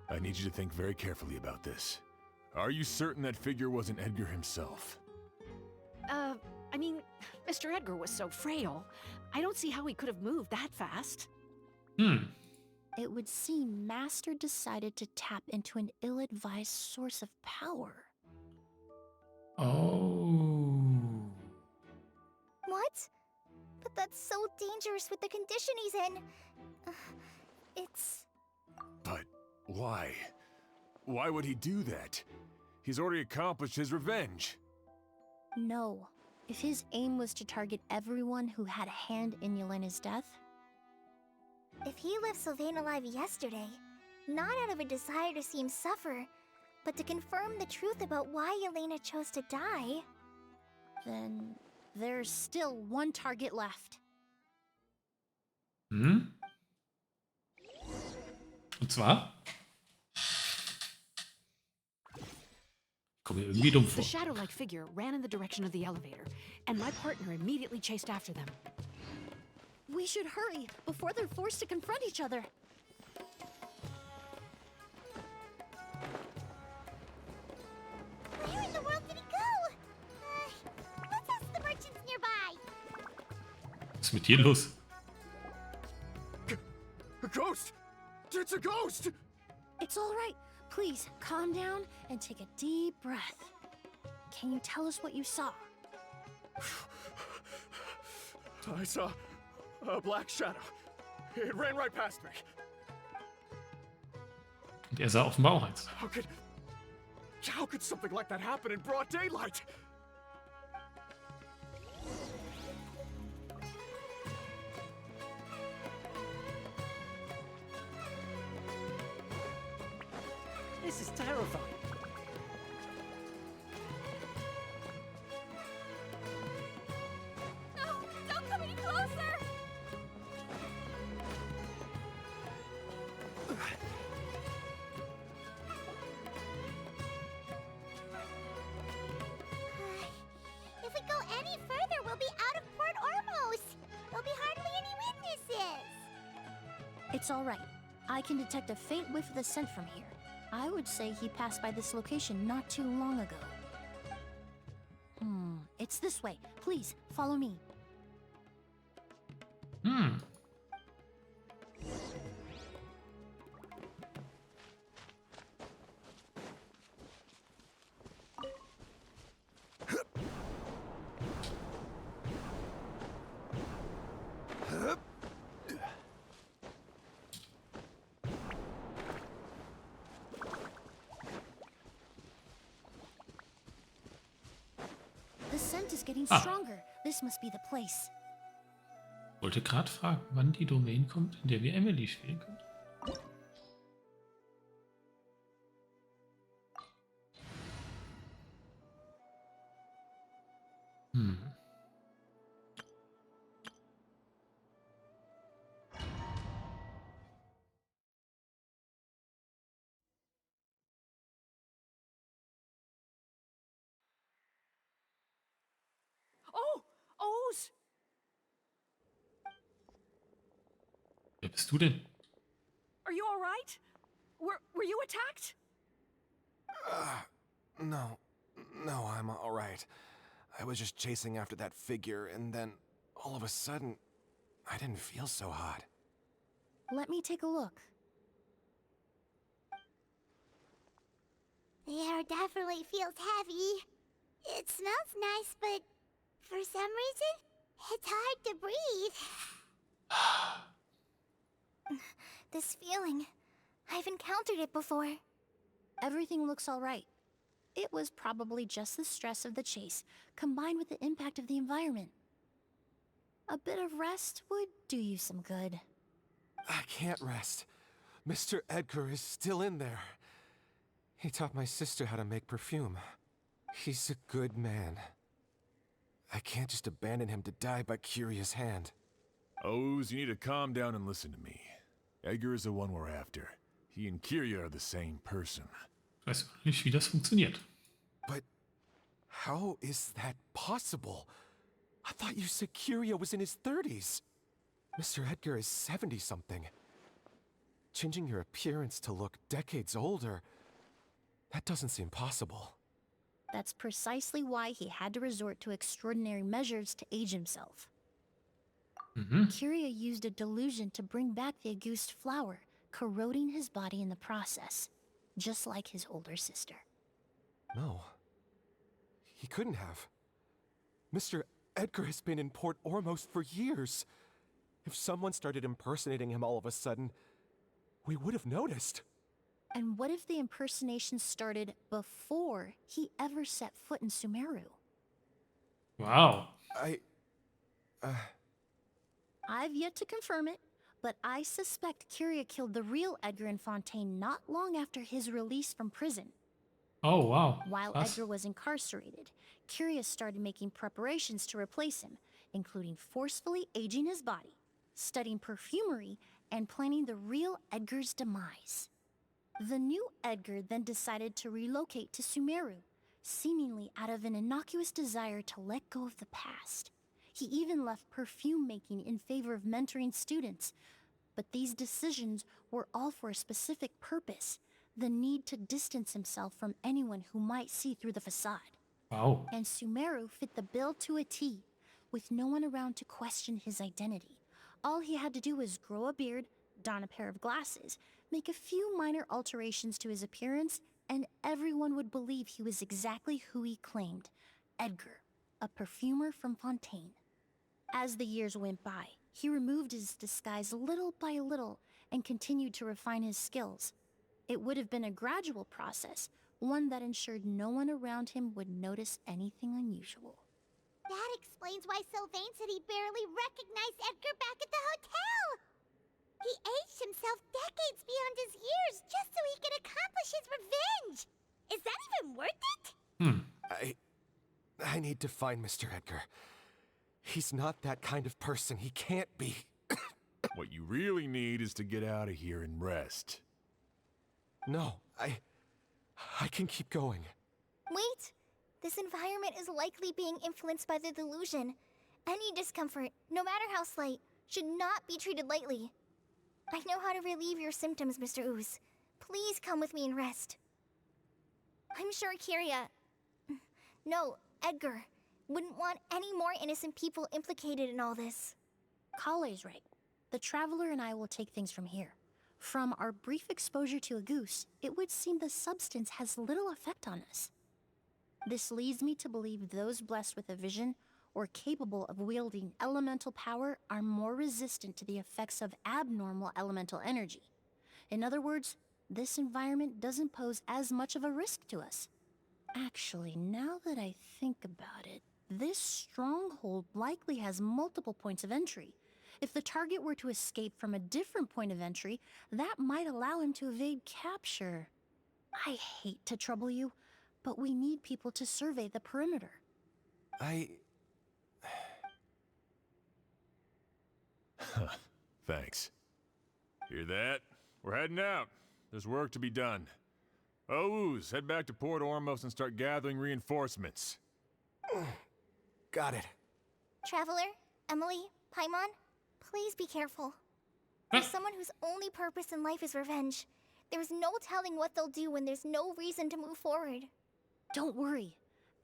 I need you to think very carefully about this. Are you certain that figure wasn't Edgar himself? I mean, Mr. Edgar was so frail. I don't see how he could have moved that fast. It would seem Master decided to tap into an ill-advised source of power. Oh. What? But that's so dangerous with the condition he's in. It's... But why? Why would he do that? He's already accomplished his revenge. No. If his aim was to target everyone who had a hand in Yelena's death... If he left Sylvain alive yesterday, not out of a desire to see him suffer, but to confirm the truth about why Yelena chose to die... Then there's still one target left. Und zwar? Komm mir irgendwie dumm The vor. shadow-like figure ran in the direction of the elevator, and my partner immediately chased after them. We should hurry before they're forced to confront each other. Where in the world did he go? Let's ask the merchants nearby. Was ist mit dir los? A ghost! It's a ghost! It's all right. Please, calm down and take a deep breath. Can you tell us what you saw? I saw a black shadow. It ran right past me. Und er sah offenbar auch eins. How could something like that happen in broad daylight? This is terrifying. No, don't come any closer! If we go any further, we'll be out of Port Ormos. There'll be hardly any witnesses. It's all right. I can detect a faint whiff of the scent from here. I would say he passed by this location not too long ago. It's this way. Please, follow me. The scent is getting stronger. This must be the place. Wollte gerade fragen, wann die Domain kommt, in der wir Emilie spielen können. Oh! O's! Wer bist du denn? Are you all right? Were you attacked? No, I'm all right. I was just chasing after that figure, and then all of a sudden, I didn't feel so hot. Let me take a look. The air definitely feels heavy. It smells nice, but for some reason, it's hard to breathe. This feeling, I've encountered it before. Everything looks all right. It was probably just the stress of the chase, combined with the impact of the environment. A bit of rest would do you some good. I can't rest. Mr. Edgar is still in there. He taught my sister how to make perfume. He's a good man. I can't just abandon him to die by Curia's hand. O's, you need to calm down and listen to me. Edgar is the one we're after. He and Kyria are the same person. Ich weiß nicht, wie das funktioniert. But how is that possible? I thought you said Kyria was in his 30s. Mr. Edgar is 70-something. Changing your appearance to look decades older, that doesn't seem possible. That's precisely why he had to resort to extraordinary measures to age himself. Kyria used a delusion to bring back the Auguste flower, corroding his body in the process, just like his older sister. No. He couldn't have. Mr. Edgar has been in Port Ormos for years. If someone started impersonating him all of a sudden, we would have noticed. And what if the impersonation started before he ever set foot in Sumeru? Wow. I've yet to confirm it, but I suspect Kyria killed the real Edgar Infantine not long after his release from prison. Oh, wow. While Krass. Edgar was incarcerated, Kyria started making preparations to replace him, including forcefully aging his body, studying perfumery, and planning the real Edgar's demise. The new Edgar then decided to relocate to Sumeru, seemingly out of an innocuous desire to let go of the past. He even left perfume making in favor of mentoring students. But these decisions were all for a specific purpose: the need to distance himself from anyone who might see through the facade. Wow. And Sumeru fit the bill to a T, with no one around to question his identity. All he had to do was grow a beard, don a pair of glasses, make a few minor alterations to his appearance, and everyone would believe he was exactly who he claimed, Edgar, a perfumer from Fontaine. As the years went by, he removed his disguise little by little and continued to refine his skills. It would have been a gradual process, one that ensured no one around him would notice anything unusual. That explains why Sylvain said he barely recognized Edgar back at the hotel! He aged himself decades beyond his years just so he could accomplish his revenge! Is that even worth it? I need to find Mr. Edgar. He's not that kind of person. He can't be. What you really need is to get out of here and rest. No, I can keep going. Wait! This environment is likely being influenced by the delusion. Any discomfort, no matter how slight, should not be treated lightly. I know how to relieve your symptoms, Mr. Ooze. Please come with me and rest. I'm sure Edgar, wouldn't want any more innocent people implicated in all this. Kale's right. The Traveler and I will take things from here. From our brief exposure to a goose, it would seem the substance has little effect on us. This leads me to believe those blessed with a vision or capable of wielding elemental power are more resistant to the effects of abnormal elemental energy. In other words, this environment doesn't pose as much of a risk to us. Actually, now that I think about it, this stronghold likely has multiple points of entry. If the target were to escape from a different point of entry, that might allow him to evade capture. I hate to trouble you, but we need people to survey the perimeter. Thanks. Hear that? We're heading out. There's work to be done. Ooze, head back to Port Ormos and start gathering reinforcements. Got it. Traveler, Emilie, Paimon, please be careful. For someone whose only purpose in life is revenge, there's no telling what they'll do when there's no reason to move forward. Don't worry.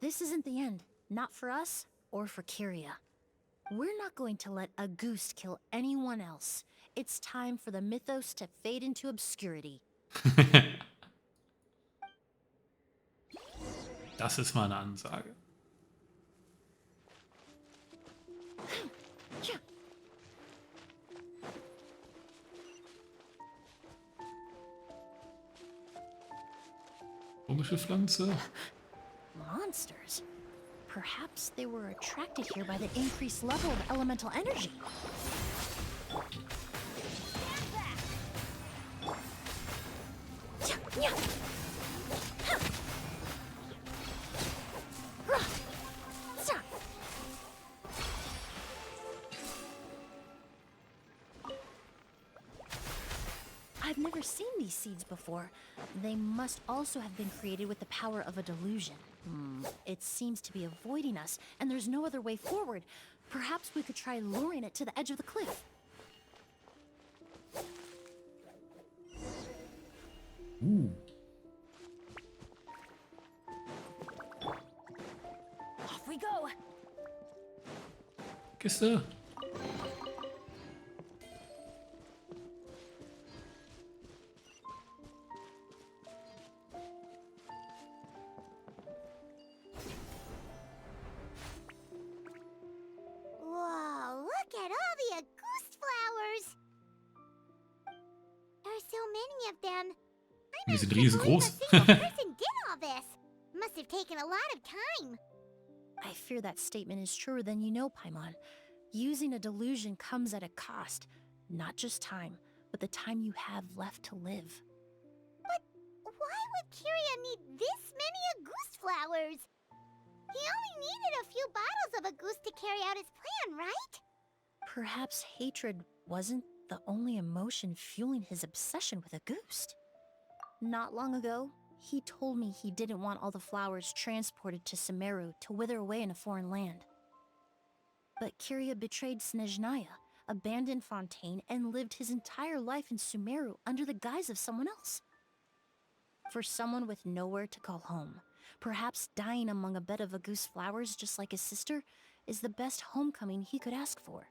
This isn't the end. Not for us or for Kyria. We're not going to let a goose kill anyone else. It's time for the mythos to fade into obscurity. Das ist mal eine Ansage. Komische Pflanze. Monsters. Perhaps they were attracted here by the increased level of elemental energy. I've never seen these seeds before. They must also have been created with the power of a delusion. It seems to be avoiding us, and there's no other way forward. Perhaps we could try luring it to the edge of the cliff. Ooh. Off we go! Kiste. Whoa, look at all the Auguste flowers! There are so many of them. Die sind riesengroß. A single person did all this. Must have taken a lot of time. I fear that statement is truer than you know, Paimon. Using a delusion comes at a cost. Not just time, but the time you have left to live. But why would Kyria need this many Auguste flowers? He only needed a few bottles of Auguste to carry out his plan, right? Perhaps hatred wasn't the only emotion fueling his obsession with Auguste. Not long ago, he told me he didn't want all the flowers transported to Sumeru to wither away in a foreign land. But Kyria betrayed Snezhnaya, abandoned Fontaine, and lived his entire life in Sumeru under the guise of someone else. For someone with nowhere to call home, perhaps dying among a bed of Auguste flowers just like his sister is the best homecoming he could ask for.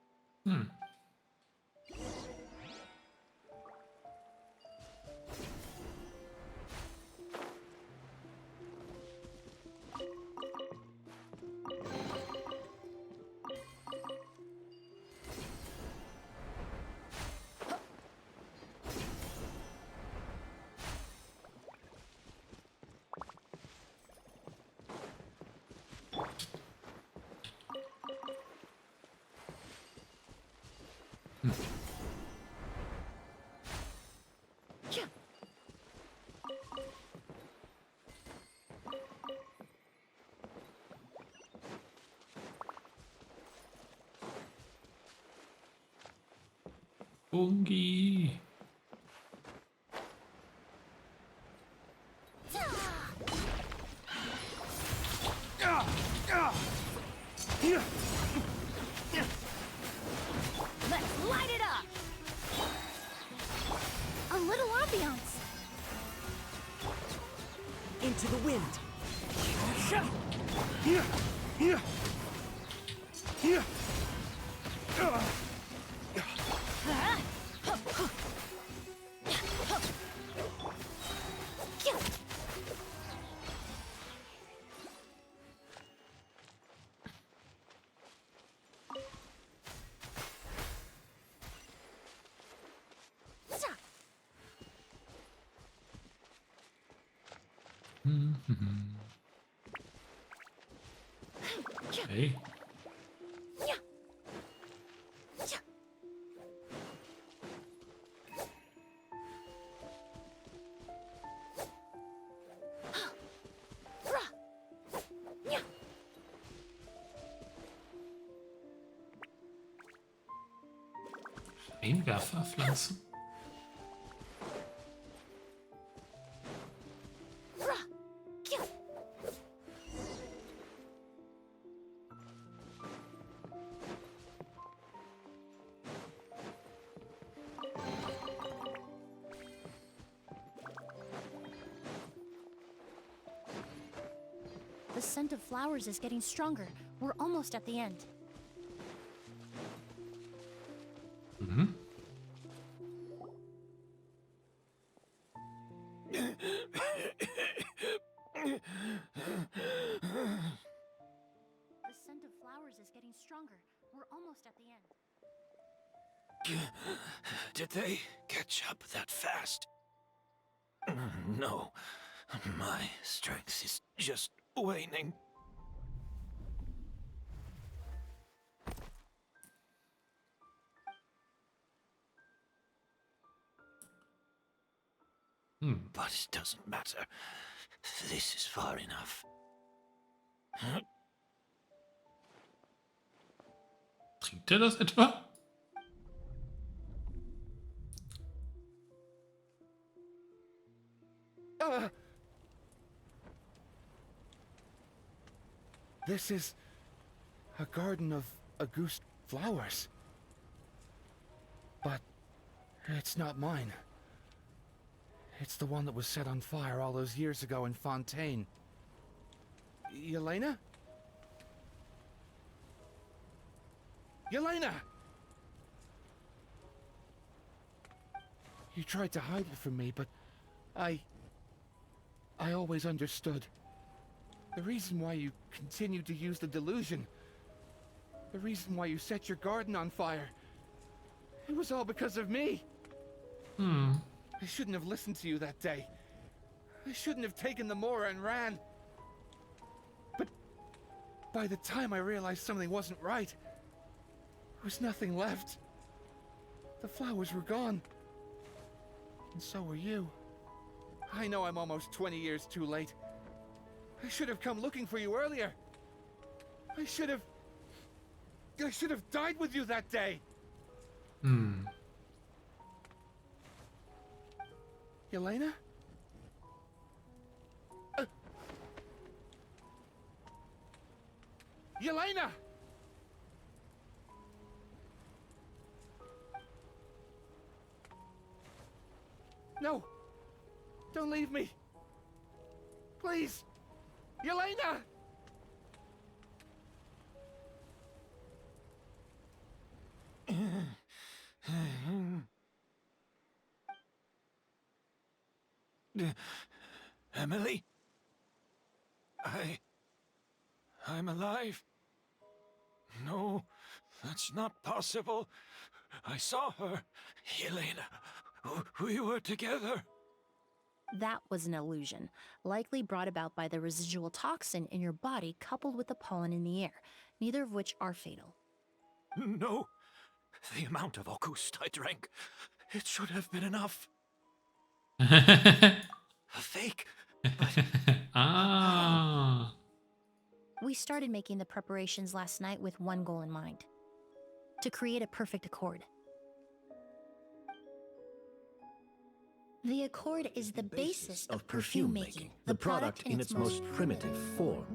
Bungi. Let's light it up! A little ambiance. Into the wind. Okay. Scheinwerfer pflanzen. The scent of flowers is getting stronger. We're almost at the end. Mm-hmm. The scent of flowers is getting stronger. We're almost at the end. Did they catch up that fast? No. My strength is just waning. But it doesn't matter. This is far enough. Trinkt er das etwa? This is a garden of Auguste flowers. But it's not mine. It's the one that was set on fire all those years ago in Fontaine. Yelena? Yelena! You tried to hide it from me, but I always understood. The reason why you continued to use the delusion, the reason why you set your garden on fire, it was all because of me. I shouldn't have listened to you that day. I shouldn't have taken the Mora and ran. But by the time I realized something wasn't right, there was nothing left. The flowers were gone. And so were you. I know I'm almost 20 years too late. I should have come looking for you earlier. I should have died with you that day. Yelena? Yelena! No! Don't leave me! Please! Yelena! Emilie? I'm alive. No, That's not possible. I saw her. Elena. We were together. That was an illusion, likely brought about by the residual toxin in your body coupled with the pollen in the air, neither of which are fatal. No. The amount of August I drank, it should have been enough. A fake. Ah. We started making the preparations last night with one goal in mind: to create a perfect accord. The accord is the basis of perfume making, the product in its most primitive form.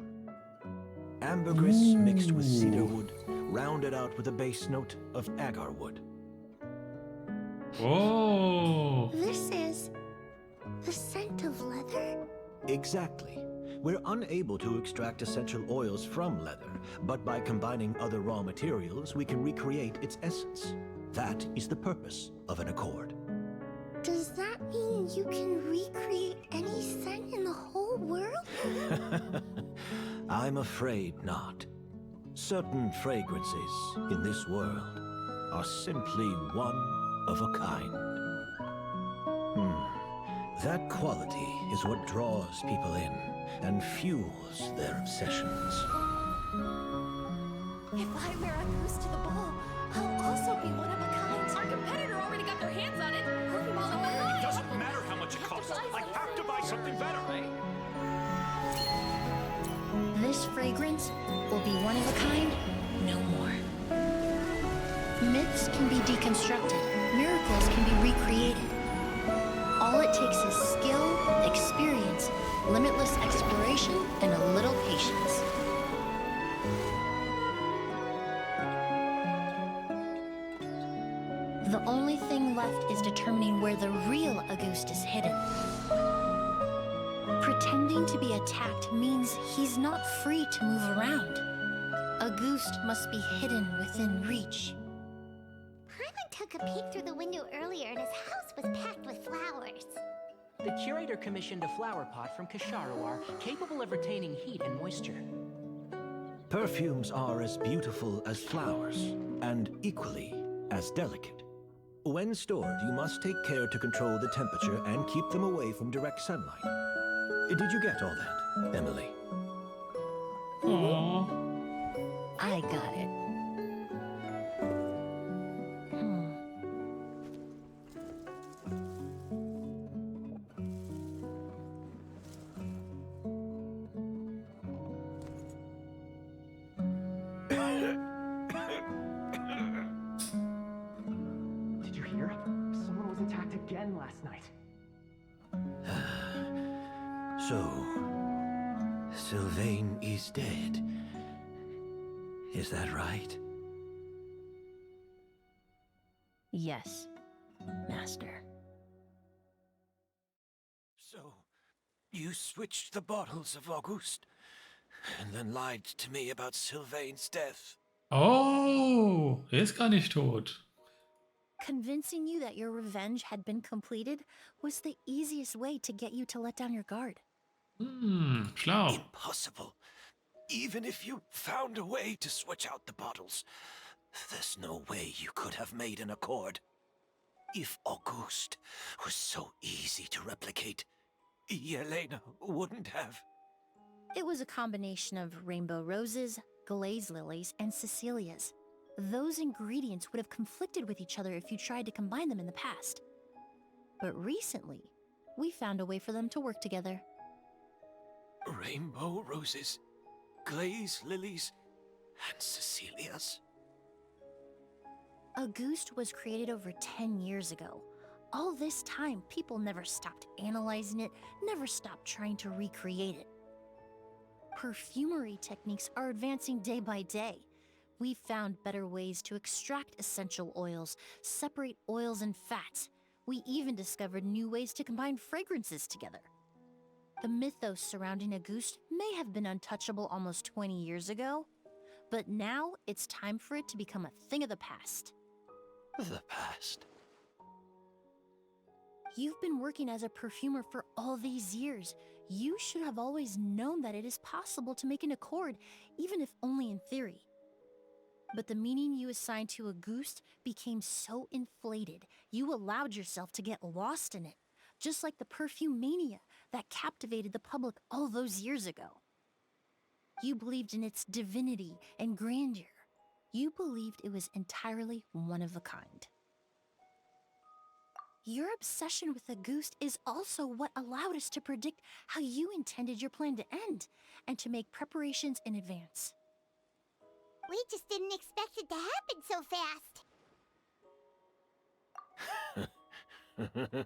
Ambergris mixed with cedarwood, rounded out with a base note of agarwood. Oh. This is the scent of leather? Exactly. We're unable to extract essential oils from leather, but by combining other raw materials, we can recreate its essence. That is the purpose of an accord. Does that mean you can recreate any scent in the whole world? I'm afraid not. Certain fragrances in this world are simply one of a kind. That quality is what draws people in and fuels their obsessions. If I wear a goose to the ball, I'll also be one of a kind. Our competitor already got their hands on it. It doesn't matter how much it costs. I have to buy something better. This fragrance will be one of a kind, no more. Myths can be deconstructed, miracles can be recreated. All it takes is skill, experience, limitless exploration, and a little patience. The only thing left is determining where the real Auguste is hidden. Pretending to be attacked means he's not free to move around. Auguste must be hidden within reach. Paimon took a peek through the window earlier and his house was packed with flowers. The curator commissioned a flower pot from Kasharawar, capable of retaining heat and moisture. Perfumes are as beautiful as flowers, and equally as delicate. When stored, you must take care to control the temperature and keep them away from direct sunlight. Did you get all that, Emilie? Aww. I got it. Did you hear? Someone was attacked again last night. So, Sylvain is dead. Is that right? Yes, Master. So, you switched the bottles of Auguste, and then lied to me about Sylvain's death. Oh, er ist gar nicht tot. Convincing you that your revenge had been completed was the easiest way to get you to let down your guard. Schlau. Impossible. Even if you found a way to switch out the bottles, there's no way you could have made an accord. If Auguste was so easy to replicate, Yelena wouldn't have. It was a combination of rainbow roses, glaze lilies, and Cecilias. Those ingredients would have conflicted with each other if you tried to combine them in the past. But recently, we found a way for them to work together. Rainbow roses, glaze lilies, and Cecilias. Auguste was created over 10 years ago. All this time, people never stopped analyzing it, never stopped trying to recreate it. Perfumery techniques are advancing day by day. We found better ways to extract essential oils, separate oils and fats. We even discovered new ways to combine fragrances together. The mythos surrounding Auguste may have been untouchable almost 20 years ago, but now it's time for it to become a thing of the past. The past? You've been working as a perfumer for all these years. You should have always known that it is possible to make an accord, even if only in theory. But the meaning you assigned to a goose became so inflated, you allowed yourself to get lost in it, just like the perfume mania that captivated the public all those years ago. You believed in its divinity and grandeur. You believed it was entirely one of a kind. Your obsession with the goose is also what allowed us to predict how you intended your plan to end, and to make preparations in advance. We just didn't expect it to happen so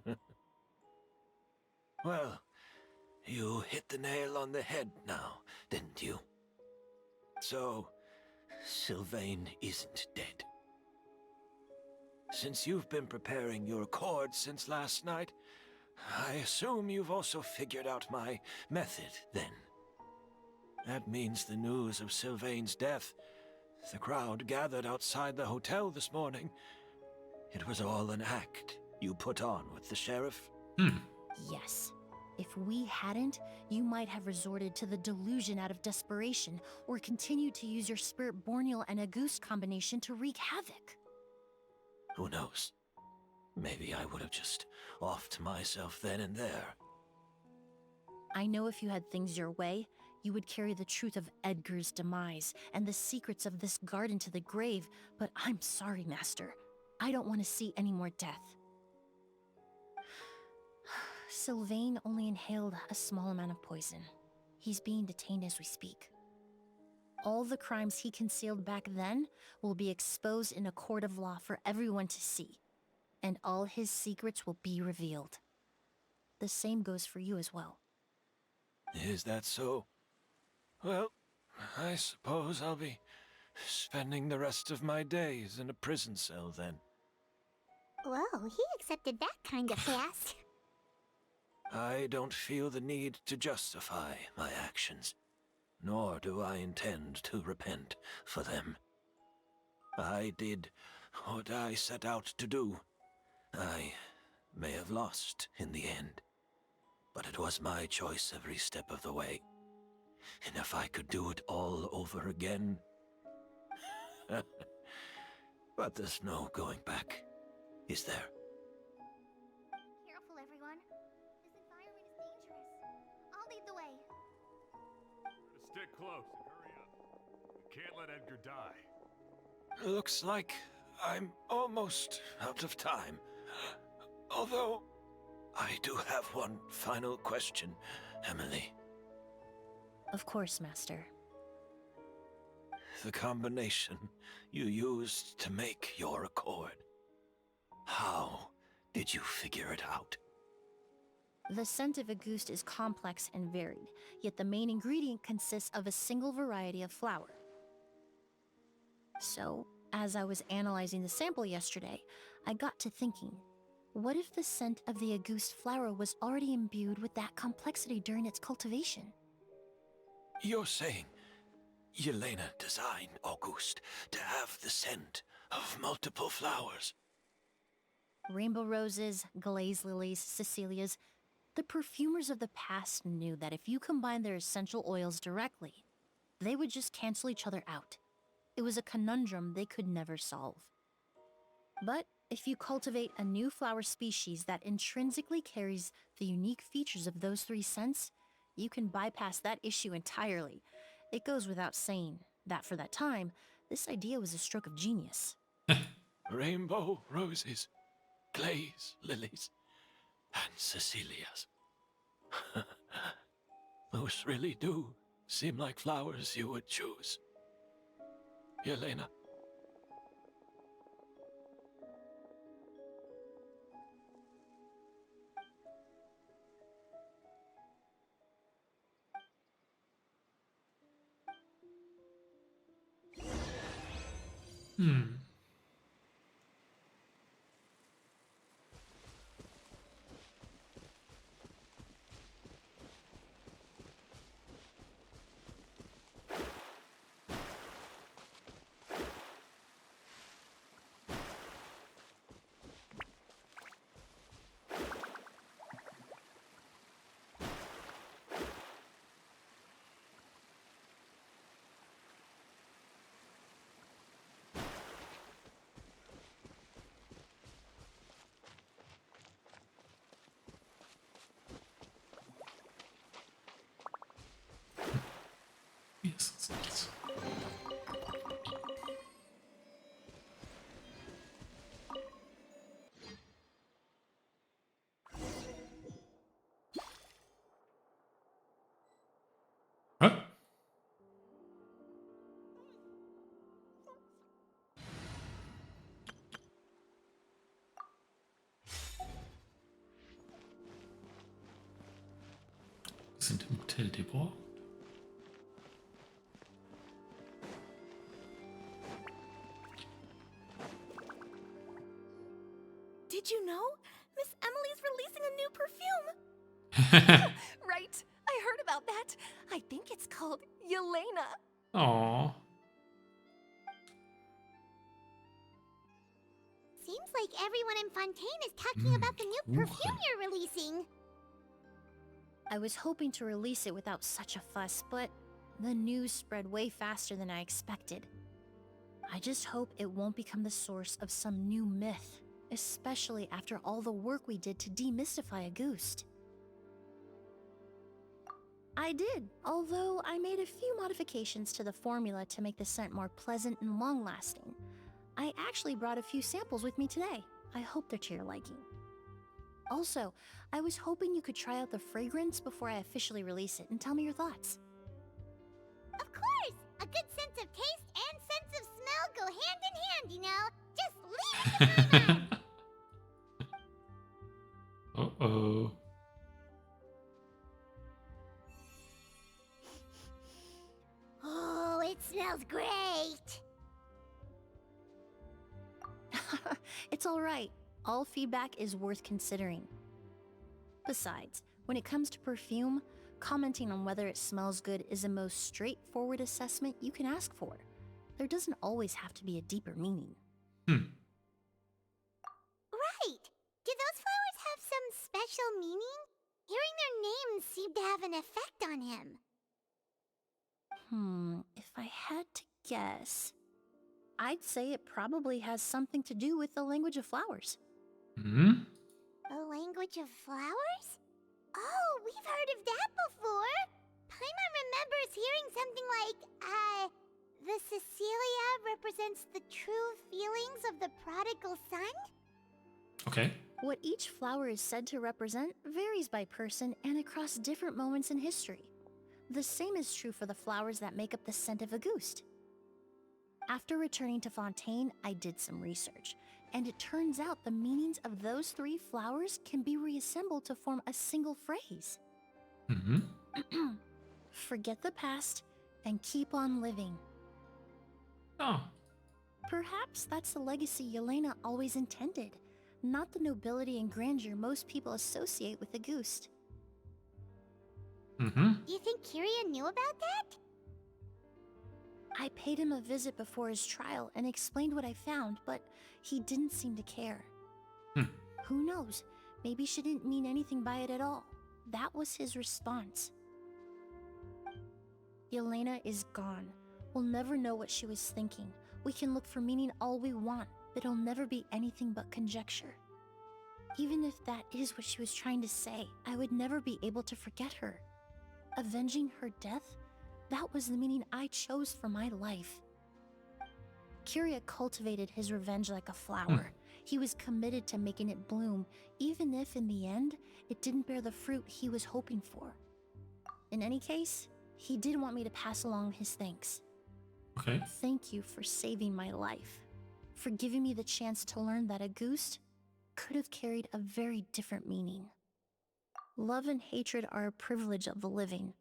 fast. Well, you hit the nail on the head now, didn't you? So, Sylvain isn't dead. Since you've been preparing your accord since last night, I assume you've also figured out my method, then. That means the news of Sylvain's death, the crowd gathered outside the hotel this morning, it was all an act you put on with the sheriff? Yes. If we hadn't, you might have resorted to the delusion out of desperation, or continued to use your spirit borneal and a goose combination to wreak havoc. Who knows? Maybe I would have just offed myself then and there. I know if you had things your way, you would carry the truth of Edgar's demise and the secrets of this garden to the grave, but I'm sorry, Master. I don't want to see any more death. Sylvain only inhaled a small amount of poison. He's being detained as we speak. All the crimes he concealed back then will be exposed in a court of law for everyone to see, and all his secrets will be revealed. The same goes for you as well. Is that so? Well, I suppose I'll be spending the rest of my days in a prison cell then. Whoa, he accepted that kind of fast. I don't feel the need to justify my actions, nor do I intend to repent for them. I did what I set out to do. I may have lost in the end, but it was my choice every step of the way. And if I could do it all over again... But there's no going back, is there? Careful, everyone. This environment is dangerous. I'll lead the way. Stick close and hurry up. We can't let Edgar die. Looks like I'm almost out of time. Although, I do have one final question, Emilie. Of course, Master. The combination you used to make your accord. How did you figure it out? The scent of a goose is complex and varied, yet the main ingredient consists of a single variety of flower. So, as I was analyzing the sample yesterday, I got to thinking, what if the scent of the Auguste flower was already imbued with that complexity during its cultivation? You're saying Yelena designed Auguste to have the scent of multiple flowers? Rainbow roses, glaze lilies, Cecilias. The perfumers of the past knew that if you combined their essential oils directly, they would just cancel each other out. It was a conundrum they could never solve. But if you cultivate a new flower species that intrinsically carries the unique features of those three scents, you can bypass that issue entirely. It goes without saying that for that time, this idea was a stroke of genius. Rainbow roses, glaze lilies, and Cecilias. Those really do seem like flowers you would choose. Yelena. hier ist sonst nichts. Hä? Wir sind im Hotel Debord. Did you know? Miss Emilie's releasing a new perfume. Right. I heard about that. I think it's called Yelena. Oh. Seems like everyone in Fontaine is talking about the new perfume you're releasing. I was hoping to release it without such a fuss, but the news spread way faster than I expected. I just hope it won't become the source of some new myth, especially after all the work we did to demystify Auguste. I did, although I made a few modifications to the formula to make the scent more pleasant and long-lasting. I actually brought a few samples with me today. I hope they're to your liking. Also, I was hoping you could try out the fragrance before I officially release it and tell me your thoughts. Of course! A good sense of taste and sense of smell go hand in hand, you know? Just leave it to my mind! Uh-oh. Oh, it smells great! It's alright. All feedback is worth considering. Besides, when it comes to perfume, commenting on whether it smells good is the most straightforward assessment you can ask for. There doesn't always have to be a deeper meaning. Right! Do those flowers have some special meaning? Hearing their names seemed to have an effect on him. If I had to guess, I'd say it probably has something to do with the language of flowers. Hmm? The language of flowers? Oh, we've heard of that before! Paimon remembers hearing something like, the Cecilia represents the true feelings of the prodigal son? Okay. What each flower is said to represent varies by person and across different moments in history. The same is true for the flowers that make up the scent of Auguste. After returning to Fontaine, I did some research, and it turns out the meanings of those 3 flowers can be reassembled to form a single phrase. Mm-hmm. Forget the past and keep on living. Oh. Perhaps that's the legacy Yelena always intended, not the nobility and grandeur most people associate with Auguste. Mm-hmm. Do you think Kyria knew about that? I paid him a visit before his trial and explained what I found, but he didn't seem to care. Who knows? Maybe she didn't mean anything by it at all. That was his response. Yelena is gone. We'll never know what she was thinking. We can look for meaning all we want, but it'll never be anything but conjecture. Even if that is what she was trying to say, I would never be able to forget her. Avenging her death? That was the meaning I chose for my life. Kyria cultivated his revenge like a flower. He was committed to making it bloom, even if in the end, it didn't bear the fruit he was hoping for. In any case, he did want me to pass along his thanks. Okay. Thank you for saving my life, for giving me the chance to learn that Auguste could have carried a very different meaning. Love and hatred are a privilege of the living.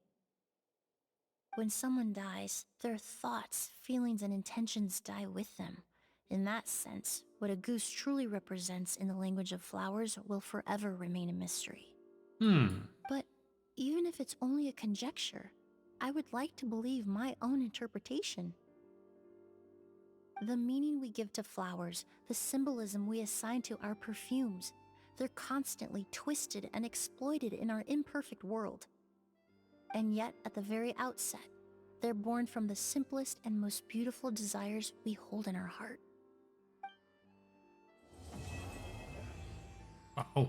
When someone dies, their thoughts, feelings, and intentions die with them. In that sense, what Auguste truly represents in the language of flowers will forever remain a mystery. But even if it's only a conjecture, I would like to believe my own interpretation. The meaning we give to flowers, the symbolism we assign to our perfumes, they're constantly twisted and exploited in our imperfect world. And yet, at the very outset, they're born from the simplest and most beautiful desires we hold in our heart. Wow.